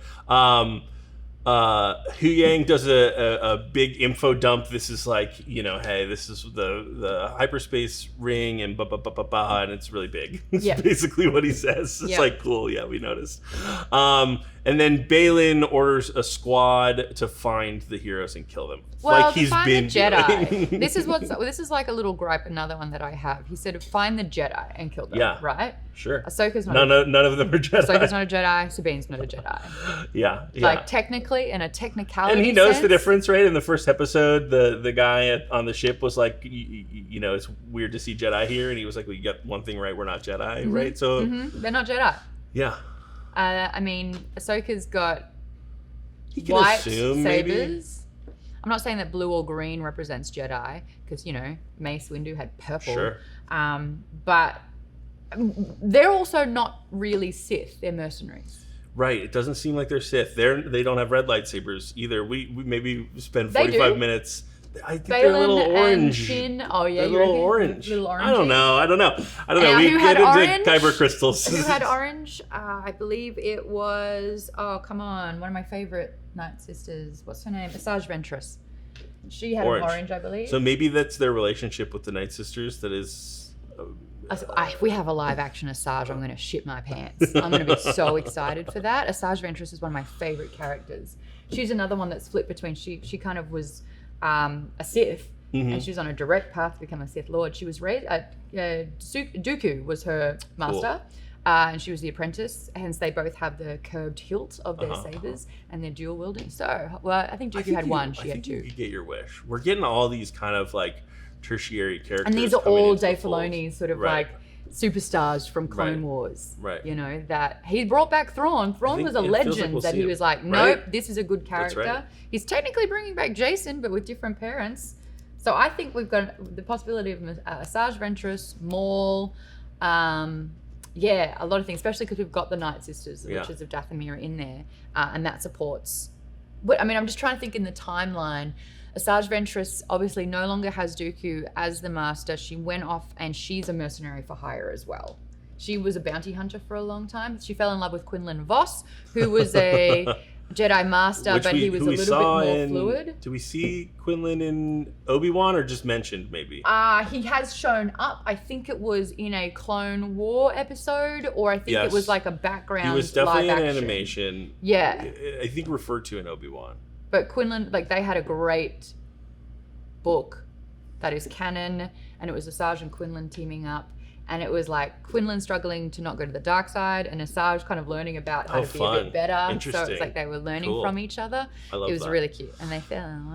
Speaker 2: Huyang does a big info dump. This is like, hey, this is the hyperspace ring and and it's really big. It's basically what he says. It's like, cool, yeah, we noticed. And then Balin orders a squad to find the heroes and kill them.
Speaker 3: Well,
Speaker 2: like he's
Speaker 3: find
Speaker 2: been
Speaker 3: the Jedi.
Speaker 2: doing.
Speaker 3: This is like a little gripe, another one that I have. He said, find the Jedi and kill them. Yeah. Right?
Speaker 2: Sure.
Speaker 3: Ahsoka's not
Speaker 2: none of them are Jedi.
Speaker 3: Ahsoka's not a Jedi. Sabine's not a Jedi.
Speaker 2: Yeah.
Speaker 3: Like technically, in a technicality
Speaker 2: and he knows
Speaker 3: sense,
Speaker 2: the difference, right? In the first episode, the guy on the ship was like, it's weird to see Jedi here. And he was like, well, you got one thing right, we're not Jedi, right? So
Speaker 3: they're not Jedi.
Speaker 2: Yeah.
Speaker 3: I mean, Ahsoka's got
Speaker 2: he can
Speaker 3: white
Speaker 2: assume,
Speaker 3: sabers.
Speaker 2: maybe.
Speaker 3: I'm not saying that blue or green represents Jedi, because, Mace Windu had purple.
Speaker 2: Sure.
Speaker 3: But they're also not really Sith. They're mercenaries.
Speaker 2: Right. It doesn't seem like they're Sith. They don't have red lightsabers either. We maybe spend 45 minutes. I think they're a little orange.
Speaker 3: Finn. Oh yeah,
Speaker 2: they're a little orange.
Speaker 3: Little orange.
Speaker 2: I don't know.
Speaker 3: We
Speaker 2: get into kyber crystals.
Speaker 3: Who had orange? I believe it was. Oh come on, one of my favorite Night Sisters. What's her name? Asajj Ventress. She had orange, I believe.
Speaker 2: So maybe that's their relationship with the Night Sisters. That is.
Speaker 3: If we have a live action Asajj, I'm going to shit my pants. I'm going to be so excited for that. Asajj Ventress is one of my favorite characters. She's another one that's flipped between. She kind of was a Sith, and she was on a direct path to become a Sith Lord. She was raised. Dooku was her master, and she was the apprentice. Hence, they both have the curved hilt of their sabers, and they're dual wielding. So, I think Dooku had one. She had 2.
Speaker 2: You get your wish. We're getting all these kind of like tertiary characters,
Speaker 3: and these are all Dave Filoni's sort of like superstars from Clone
Speaker 2: Right.
Speaker 3: Wars.
Speaker 2: Right.
Speaker 3: You know, that he brought back Thrawn. Thrawn
Speaker 2: think
Speaker 3: was a
Speaker 2: it feels like
Speaker 3: legend
Speaker 2: we'll
Speaker 3: that
Speaker 2: see
Speaker 3: he
Speaker 2: him.
Speaker 3: was like, nope,
Speaker 2: Right?
Speaker 3: this is a good
Speaker 2: That's
Speaker 3: character.
Speaker 2: right.
Speaker 3: He's technically bringing back Jason, but with different parents. So I think we've got the possibility of Asajj Ventress, Maul, a lot of things, especially because we've got the Night Sisters, the Witches of Dathomir in there, and that supports. But I mean, I'm just trying to think in the timeline. Asajj Ventress obviously no longer has Dooku as the master. She went off and she's a mercenary for hire as well. She was a bounty hunter for a long time. She fell in love with Quinlan Voss, who was a Jedi master, but he was a little bit more fluid.
Speaker 2: Do we see Quinlan in Obi-Wan or just mentioned maybe?
Speaker 3: He has shown up. I think it was in a Clone War episode, or I think it was like a background.
Speaker 2: He was definitely
Speaker 3: live
Speaker 2: in
Speaker 3: action.
Speaker 2: animation.
Speaker 3: Yeah.
Speaker 2: I think referred to in Obi-Wan.
Speaker 3: But Quinlan, like they had a great book that is canon, and it was Asajj and Quinlan teaming up. And it was like Quinlan struggling to not go to the dark side, and Asajj kind of learning about how to be a bit better. So it's like they were learning from each other.
Speaker 2: I love
Speaker 3: it was
Speaker 2: that.
Speaker 3: really cute, and they fell in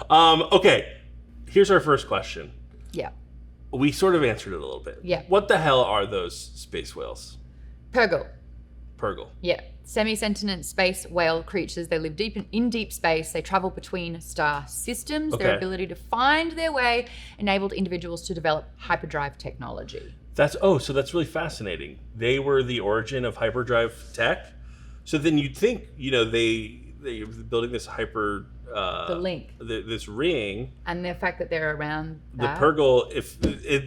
Speaker 3: love.
Speaker 2: Okay, here's our first question.
Speaker 3: Yeah.
Speaker 2: We sort of answered it a little bit.
Speaker 3: Yeah.
Speaker 2: What the hell are those space whales?
Speaker 3: PURRGIL.
Speaker 2: PURRGIL.
Speaker 3: Yeah. Semi-sentient space whale creatures. They live deep in deep space. They travel between star systems. Their ability to find their way enabled individuals to develop hyperdrive technology.
Speaker 2: So that's really fascinating. They were the origin of hyperdrive tech. So then you'd think, they're building this
Speaker 3: the link.
Speaker 2: This ring.
Speaker 3: And the fact that they're around that.
Speaker 2: The PURRGIL, if it,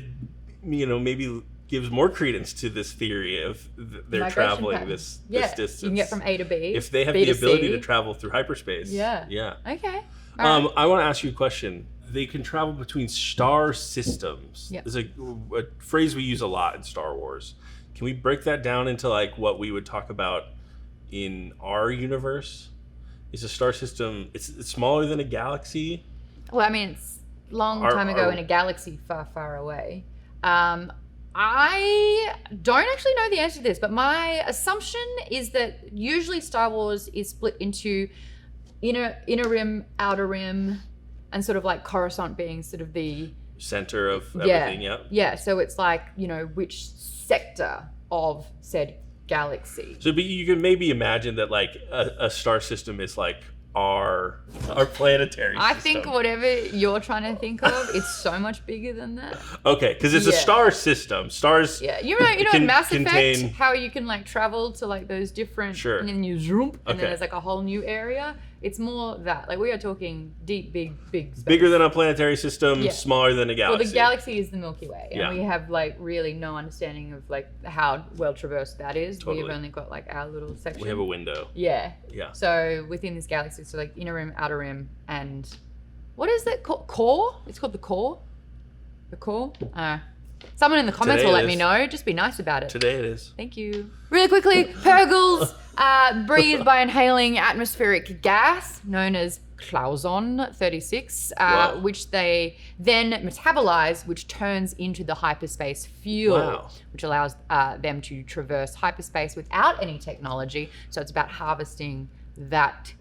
Speaker 2: maybe gives more credence to this theory of they're
Speaker 3: Migration
Speaker 2: traveling
Speaker 3: pattern.
Speaker 2: this distance.
Speaker 3: You can get from A to B.
Speaker 2: If they have
Speaker 3: B
Speaker 2: the
Speaker 3: to
Speaker 2: ability
Speaker 3: C.
Speaker 2: to travel through hyperspace.
Speaker 3: Yeah. Okay. All right.
Speaker 2: I want to ask you a question. They can travel between star systems.
Speaker 3: Yep.
Speaker 2: There's a phrase we use a lot in Star Wars. Can we break that down into like what we would talk about in our universe? Is a star system, it's smaller than a galaxy?
Speaker 3: Well, I mean, it's a long time ago in a galaxy far, far away. I don't actually know the answer to this, but my assumption is that usually Star Wars is split into inner rim, outer rim, and sort of like Coruscant being sort of the
Speaker 2: center of everything.
Speaker 3: Yeah. So it's like, which sector of said galaxy.
Speaker 2: So you can maybe imagine that like a star system is like our planetary system.
Speaker 3: I think whatever you're trying to think of, it's so much bigger than that.
Speaker 2: Okay, because it's a star system. Stars.
Speaker 3: Yeah, you know, in Mass Effect,
Speaker 2: contain...
Speaker 3: how you can like travel to like those different, and then you zoom, and then there's like a whole new area. It's more that, like we are talking deep, big space.
Speaker 2: Bigger than a planetary system, smaller than a galaxy.
Speaker 3: Well, the galaxy is the Milky Way, and we have like really no understanding of like how well traversed that is.
Speaker 2: Totally.
Speaker 3: We've only got like our little section.
Speaker 2: We have a window.
Speaker 3: Yeah.
Speaker 2: Yeah.
Speaker 3: So within this galaxy, so like inner rim, outer rim, and what is that called? Core? It's called the core. The core. Someone in the comments will let me know. Just be nice about it.
Speaker 2: Today it is.
Speaker 3: Thank you. Really quickly, PURRGILs breathe by inhaling atmospheric gas known as Clauson 36, which they then metabolize, which turns into the hyperspace fuel, which allows them to traverse hyperspace without any technology. So it's about harvesting that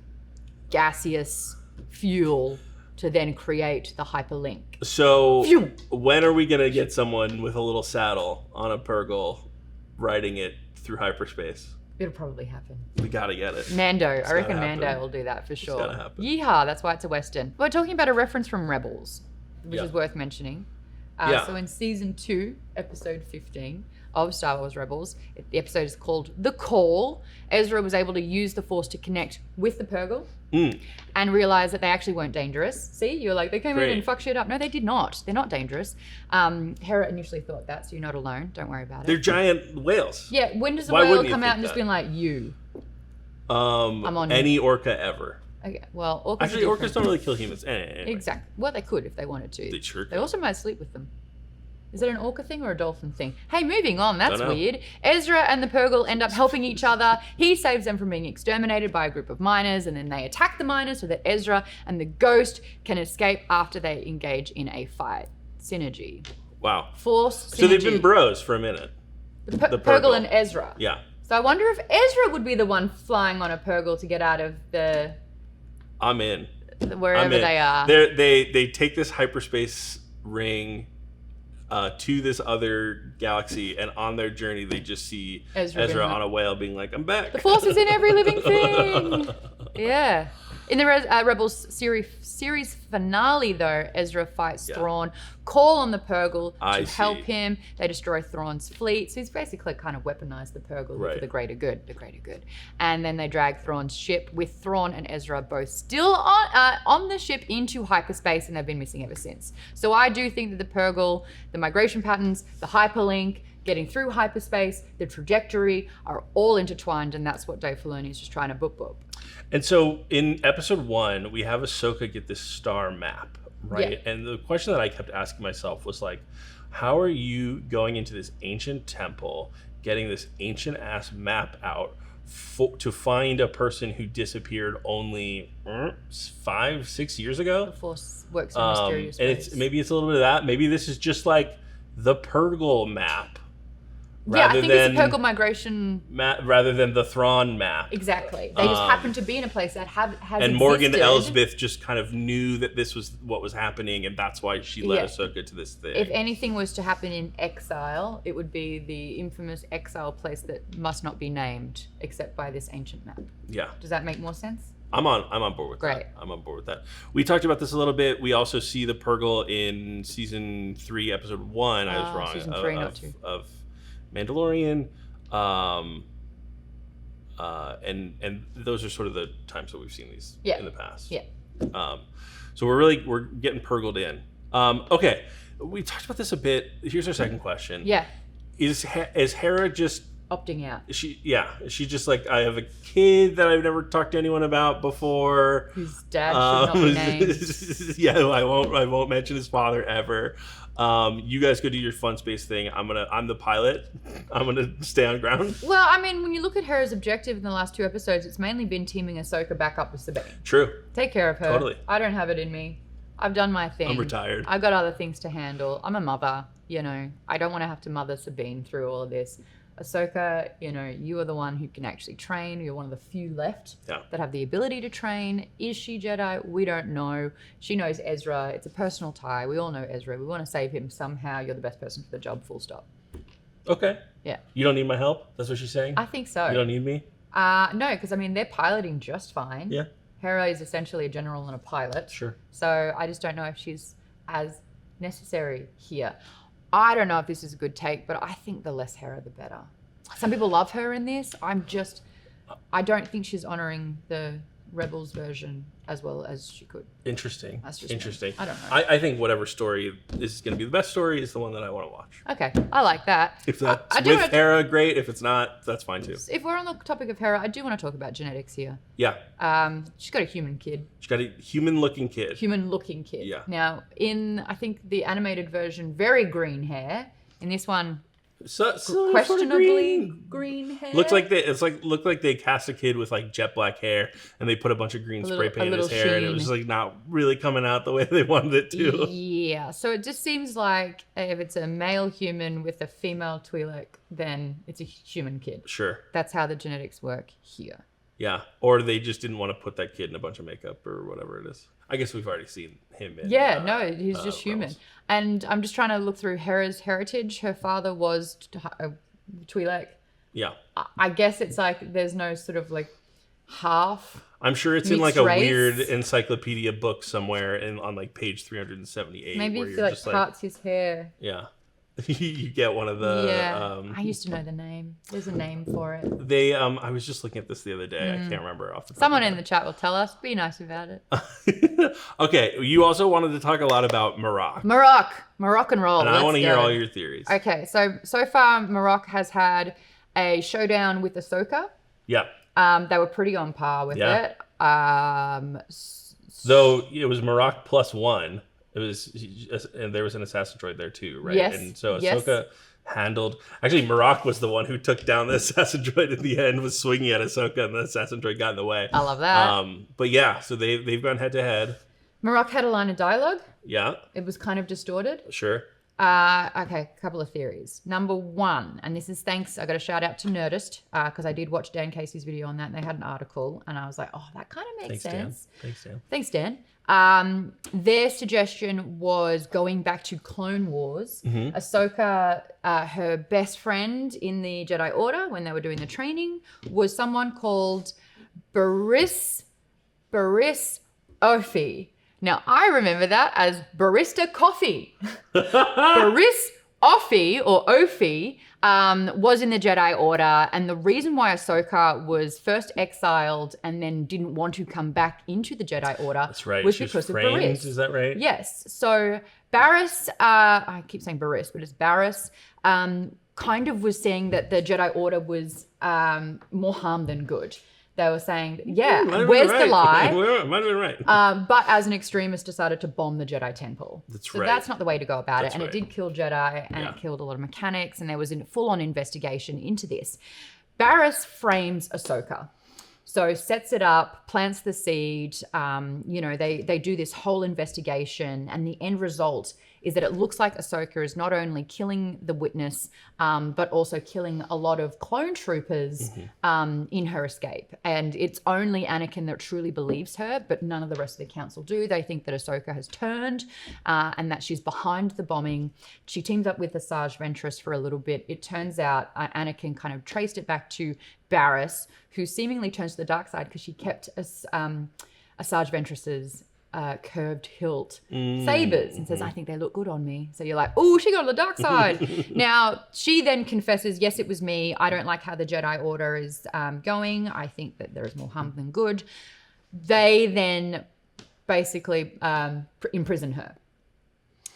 Speaker 3: gaseous fuel to then create the hyperlink.
Speaker 2: So when are we going to get someone with a little saddle on a PURRGIL riding it through hyperspace?
Speaker 3: It'll probably happen.
Speaker 2: We got to get it.
Speaker 3: Mando. I reckon Mando will do that for sure.
Speaker 2: It's gotta happen.
Speaker 3: Yeehaw, that's why it's a Western. We're talking about a reference from Rebels, which is worth mentioning. So in season 2, episode 15 of Star Wars Rebels, the episode is called The Call. Ezra was able to use the Force to connect with the PURRGIL and realize that they actually weren't dangerous. See, you're like, they came in and fucked shit up. No, they did not. They're not dangerous. Hera initially thought that, so you're not alone. Don't worry about it.
Speaker 2: They're giant whales.
Speaker 3: Yeah, when does a whale come out and just be like, you?
Speaker 2: I'm on any orca ever.
Speaker 3: Okay, well, orcas
Speaker 2: actually, orcas don't really kill humans. Anyway.
Speaker 3: Exactly. Well, they could if they wanted to.
Speaker 2: They sure could.
Speaker 3: They also might sleep with them. Is it an orca thing or a dolphin thing? Hey, moving on. That's weird. Ezra and the PURRGIL end up helping each other. He saves them from being exterminated by a group of miners, and then they attack the miners so that Ezra and the Ghost can escape after they engage in a fight. Synergy.
Speaker 2: Wow.
Speaker 3: Force synergy.
Speaker 2: So they've been bros for a minute.
Speaker 3: The PURRGIL and Ezra.
Speaker 2: Yeah.
Speaker 3: So I wonder if Ezra would be the one flying on a PURRGIL to get out of the...
Speaker 2: I'm in.
Speaker 3: Wherever they are.
Speaker 2: They take this hyperspace ring to this other galaxy, and on their journey, they just see Ezra on a whale being like, I'm back.
Speaker 3: The Force is in every living thing. Yeah. In the Rebels series finale, though, Ezra fights Thrawn, call on the PURRGIL to help him. They destroy Thrawn's fleet. So he's basically kind of weaponized the PURRGIL for the greater good. And then they drag Thrawn's ship with Thrawn and Ezra both still on the ship into hyperspace, and they've been missing ever since. So I do think that the PURRGIL, the migration patterns, the hyperlink, getting through hyperspace, the trajectory are all intertwined, and that's what Dave Filoni is just trying to boop.
Speaker 2: And so in episode 1, we have Ahsoka get this star map, right? Yeah. And the question that I kept asking myself was like, how are you going into this ancient temple, getting this ancient ass map out to find a person who disappeared only 5-6 years ago?
Speaker 3: The Force works in mysterious ways.
Speaker 2: And maybe it's a little bit of that. Maybe this is just like the PURRGIL map.
Speaker 3: I think it's a PURRGIL migration
Speaker 2: rather than the Thrawn map.
Speaker 3: Exactly. They just happen to be in a place that has
Speaker 2: and Morgan Elsbeth just kind of knew that this was what was happening, and that's why she led Ahsoka to this thing.
Speaker 3: If anything was to happen in exile, it would be the infamous exile place that must not be named except by this ancient map. Yeah. Does that make more sense?
Speaker 2: I'm on board with that. I'm on board with that. We talked about this a little bit. We also see the PURRGIL in season 3, episode 1. I was wrong.
Speaker 3: Season 3, not 2.
Speaker 2: Of Mandalorian, and those are sort of the times that we've seen these in the past. Yeah. So we're getting PURRGIL'd in. Okay, we talked about this a bit. Here's our second question. Yeah. Is Hera just
Speaker 3: opting out?
Speaker 2: Is she just like, I have a kid that I've never talked to anyone about before.
Speaker 3: Whose dad should not be named.
Speaker 2: Yeah, I won't mention his father ever. You guys go do your fun space thing. I'm the pilot. I'm gonna stay on ground.
Speaker 3: Well, I mean, when you look at Hera's objective in the last 2 episodes, it's mainly been teaming Ahsoka back up with Sabine.
Speaker 2: True.
Speaker 3: Take care of her. Totally. I don't have it in me. I've done my thing.
Speaker 2: I'm retired.
Speaker 3: I've got other things to handle. I'm a mother, I don't want to have to mother Sabine through all of this. Ahsoka, you are the one who can actually train. You're one of the few left that have the ability to train. Is she Jedi? We don't know. She knows Ezra. It's a personal tie. We all know Ezra. We want to save him somehow. You're the best person for the job, full stop.
Speaker 2: Okay.
Speaker 3: Yeah.
Speaker 2: You don't need my help? That's what she's saying?
Speaker 3: I think so.
Speaker 2: You don't need me?
Speaker 3: No, because, they're piloting just fine.
Speaker 2: Yeah.
Speaker 3: Hera is essentially a general and a pilot.
Speaker 2: Sure.
Speaker 3: So I just don't know if she's as necessary here. I don't know if this is a good take, but I think the less Hera, the better. Some people love her in this. I don't think she's honoring the Rebels version as well as she could.
Speaker 2: Interesting.
Speaker 3: That's just
Speaker 2: interesting.
Speaker 3: Me. I don't know.
Speaker 2: I think whatever story is going to be the best story is the one that I want to watch.
Speaker 3: Okay, I like that.
Speaker 2: If that's with Hera, great. If it's not, that's fine too.
Speaker 3: If we're on the topic of Hera, I do want to talk about genetics here.
Speaker 2: Yeah.
Speaker 3: She's got a human kid.
Speaker 2: She's got a human-looking kid.
Speaker 3: Human-looking kid.
Speaker 2: Yeah.
Speaker 3: Now, in, I think, the animated version, very green hair. In this one, questionably green hair.
Speaker 2: Looked like they cast a kid with like jet black hair, and they put a bunch of green spray paint in his hair, sheen. And it was like not really coming out the way they wanted it to.
Speaker 3: Yeah, so it just seems like if it's a male human with a female Twi'lek, then it's a human kid.
Speaker 2: Sure.
Speaker 3: That's how the genetics work here.
Speaker 2: Yeah, or they just didn't want to put that kid in a bunch of makeup or whatever it is. I guess we've already seen him in
Speaker 3: no, he's just human. And I'm just trying to look through Hera's heritage. Her father was a Twi'lek.
Speaker 2: Yeah.
Speaker 3: I guess it's like there's no sort of like half.
Speaker 2: I'm sure it's in like a weird encyclopedia book somewhere on like page 378.
Speaker 3: Maybe if he like parts his hair.
Speaker 2: Yeah. You get one of the
Speaker 3: I used to know the name. There's a name for it.
Speaker 2: They I was just looking at this the other day. I can't remember off the top.
Speaker 3: Someone in the chat will tell us. Be nice about it.
Speaker 2: Okay, you also wanted to talk a lot about Marok
Speaker 3: and roll.
Speaker 2: And I want to hear all your theories.
Speaker 3: Okay, so far Marok has had a showdown with Ahsoka.
Speaker 2: Yeah.
Speaker 3: They were pretty on par with it.
Speaker 2: Though it was Marok +1. It was, and there was an assassin droid there too, right?
Speaker 3: Yes.
Speaker 2: And so Ahsoka handled. Actually, Marok was the one who took down the assassin droid at the end, was swinging at Ahsoka, and the assassin droid got in the way.
Speaker 3: I love that.
Speaker 2: But yeah, so they've gone head to head.
Speaker 3: Marok had a line of dialogue.
Speaker 2: Yeah.
Speaker 3: It was kind of distorted.
Speaker 2: Sure.
Speaker 3: Okay, a couple of theories. Number one, and this is thanks, I got a shout out to Nerdist, because I did watch Dan Casey's video on that, and they had an article, and I was like, oh, that kind of makes sense. Thanks, Dan. Their suggestion was going back to Clone Wars. Ahsoka, her best friend in the Jedi Order when they were doing the training was someone called Barriss Ophi. Now, I remember that as barista coffee. Barriss Ophi or Ophi was in the Jedi Order, and the reason why Ahsoka was first exiled and then didn't want to come back into the Jedi Order was because of Barriss.
Speaker 2: Is that right?
Speaker 3: Yes. So Barriss, I keep saying Barriss, but it's Barriss, kind of was saying that the Jedi Order was more harm than good. They were saying, where's the lie?
Speaker 2: Might have been right.
Speaker 3: But as an extremist, decided to bomb the Jedi Temple.
Speaker 2: So
Speaker 3: that's not the way to go about it. And
Speaker 2: right.
Speaker 3: it did kill Jedi, and it killed a lot of mechanics, and there was a full-on investigation into this. Barriss frames Ahsoka. So sets it up, plants the seed, they do this whole investigation, and the end result is that it looks like Ahsoka is not only killing the witness, but also killing a lot of clone troopers in her escape. And it's only Anakin that truly believes her, but none of the rest of the council do. They think that Ahsoka has turned and that she's behind the bombing. She teams up with Asajj Ventress for a little bit. It turns out Anakin kind of traced it back to Barriss, who seemingly turns to the dark side because she kept Asajj Ventress's curved hilt sabers and says, I think they look good on me. So you're like, oh, she got on the dark side. Now, she then confesses, yes, it was me. I don't like how the Jedi Order is going. I think that there is more harm than good. They then basically imprison her.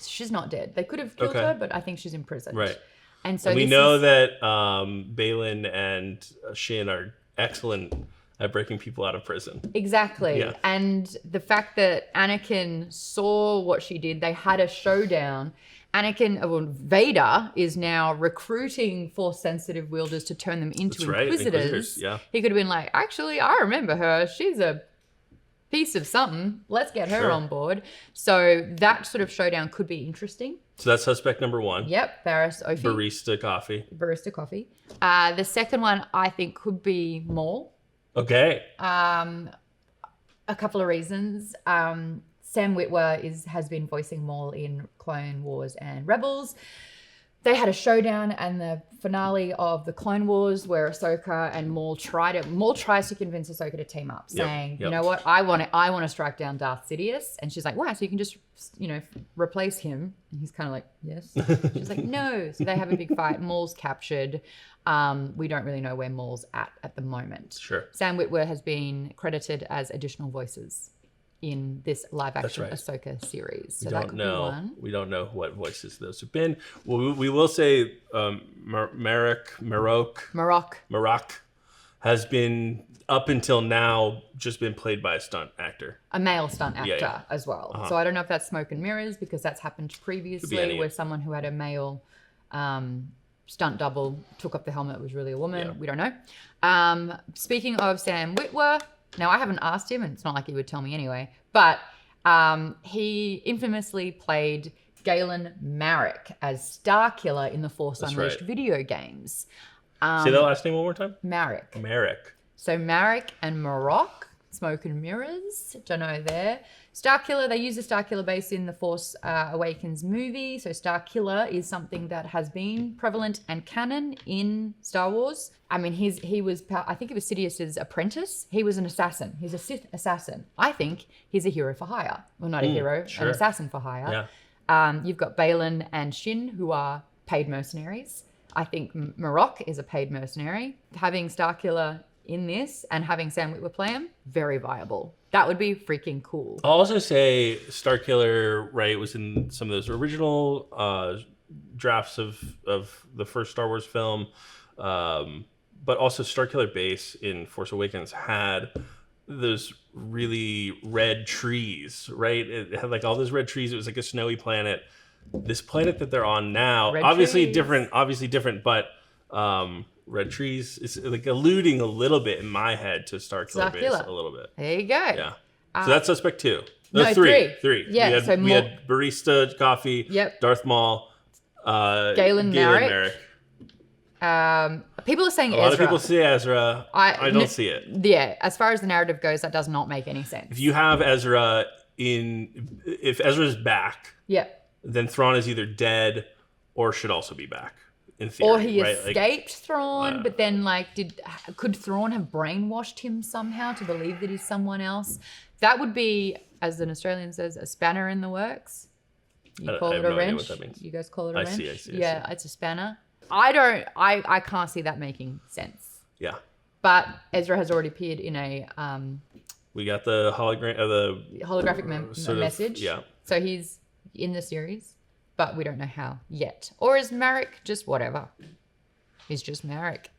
Speaker 3: She's not dead. They could have killed her, but I think she's imprisoned.
Speaker 2: Right.
Speaker 3: And so
Speaker 2: we know that Baylan and Shin are excellent at breaking people out of prison.
Speaker 3: Exactly.
Speaker 2: Yeah.
Speaker 3: And the fact that Anakin saw what she did, they had a showdown. Vader is now recruiting Force-sensitive wielders to turn them into Inquisitors.
Speaker 2: Yeah.
Speaker 3: He could have been like, actually, I remember her. She's a piece of something. Let's get her on board. So that sort of showdown could be interesting.
Speaker 2: So that's suspect number one.
Speaker 3: Yep, Barriss Ophi.
Speaker 2: Barista coffee.
Speaker 3: The second one, I think, could be Maul.
Speaker 2: Okay.
Speaker 3: A couple of reasons. Sam Witwer has been voicing Maul in Clone Wars and Rebels. They had a showdown and the finale of the Clone Wars where Ahsoka and Maul tries to convince Ahsoka to team up, saying, you know what, I want to strike down Darth Sidious. And she's like, wow, so you can just, replace him. And he's kind of like, yes. She's like, no. So they have a big fight. Maul's captured. We don't really know where Maul's at the moment.
Speaker 2: Sure.
Speaker 3: Sam Witwer has been credited as additional voices in this live-action Ahsoka series. So that could be one.
Speaker 2: We don't know what voices those have been. Well, we will say Marok has been, up until now, just been played by a stunt actor.
Speaker 3: A male stunt actor as well. So I don't know if that's smoke and mirrors, because that's happened previously where someone who had a male stunt double took off the helmet, it was really a woman. Yeah. We don't know. Speaking of Sam Witwer, now, I haven't asked him, and it's not like he would tell me anyway, but he infamously played Galen Marek as Starkiller in the Force Unleashed video games.
Speaker 2: Say that last name one more time.
Speaker 3: Marek. So Marek and Marok, smoke and mirrors, don't know there. Starkiller, they use the Starkiller base in the Force Awakens movie. So Starkiller is something that has been prevalent and canon in Star Wars. I mean, he was, I think it was Sidious's apprentice. He was an assassin. He's a Sith assassin. I think he's a hero for hire. Well, not a hero, an assassin for hire. Yeah. You've got Baylan and Shin, who are paid mercenaries. I think Marok is a paid mercenary. Having Starkiller in this and having Sam Witwer play him, very viable. That would be freaking cool.
Speaker 2: I'll also say Starkiller, was in some of those original drafts of the first Star Wars film. But also Starkiller base in Force Awakens had those really red trees, right? It had like all those red trees. It was like a snowy planet. This planet that they're on now, obviously different, but red trees is like alluding a little bit in my head to Starkiller base a little bit.
Speaker 3: There you go.
Speaker 2: Yeah. So that's suspect 2.
Speaker 3: No,
Speaker 2: three.
Speaker 3: Yeah.
Speaker 2: We had barista coffee.
Speaker 3: Yep.
Speaker 2: Darth Maul.
Speaker 3: Galen Merrick. People are saying Ezra.
Speaker 2: A lot of people say Ezra. I don't see it.
Speaker 3: Yeah, as far as the narrative goes, that does not make any sense.
Speaker 2: If you have Ezra if Ezra's back, then Thrawn is either dead or should also be back. In theory,
Speaker 3: or he
Speaker 2: right?
Speaker 3: escaped Thrawn, but then could Thrawn have brainwashed him somehow to believe that he's someone else? That would be, as an Australian says, a spanner in the works. You call it a wrench. What that means. You guys call it a wrench.
Speaker 2: I see.
Speaker 3: Yeah, it's a spanner. I can't see that making sense.
Speaker 2: Yeah.
Speaker 3: But Ezra has already appeared in a
Speaker 2: we got the
Speaker 3: holographic message.
Speaker 2: Yeah.
Speaker 3: So he's in the series, but we don't know how yet. Or is Merrick just whatever? He's just Merrick.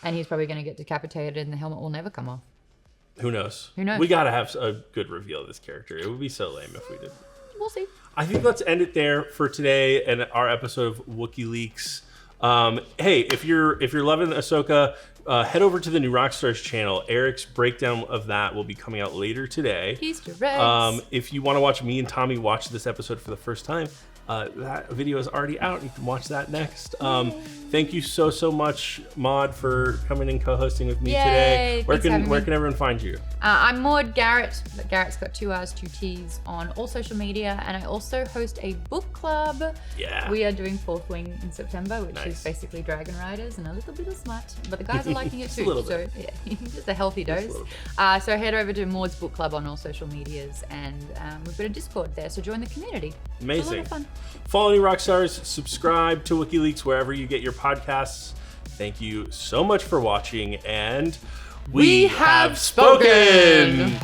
Speaker 3: And he's probably going to get decapitated and the helmet will never come off.
Speaker 2: Who knows?
Speaker 3: Who knows?
Speaker 2: We got to have a good reveal of this character. It would be so lame if we didn't.
Speaker 3: We'll see.
Speaker 2: I think let's end it there for today and our episode of Wookieeleaks. Hey, if you're loving Ahsoka, head over to the new Rockstars channel. Eric's breakdown of that will be coming out later today.
Speaker 3: Easter eggs.
Speaker 2: If you want to watch me and Tommy watch this episode for the first time, that video is already out. You can watch that next. Thank you so much, Maude, for coming and co-hosting with me today. Where can everyone find you?
Speaker 3: I'm Maude Garrett. Garrett's got 2 R's, 2 T's on all social media, and I also host a book club. Yeah. We are doing Fourth Wing in September, which is basically Dragon Riders and a little bit of smut, but the guys are liking it too. So yeah, just a healthy dose. So head over to Maude's book club on all social medias, and we've got a Discord there. So join the community.
Speaker 2: Amazing.
Speaker 3: It's a lot of fun.
Speaker 2: Follow New Rockstars, subscribe to Wookieeleaks wherever you get your podcasts. Thank you so much for watching, and we have spoken!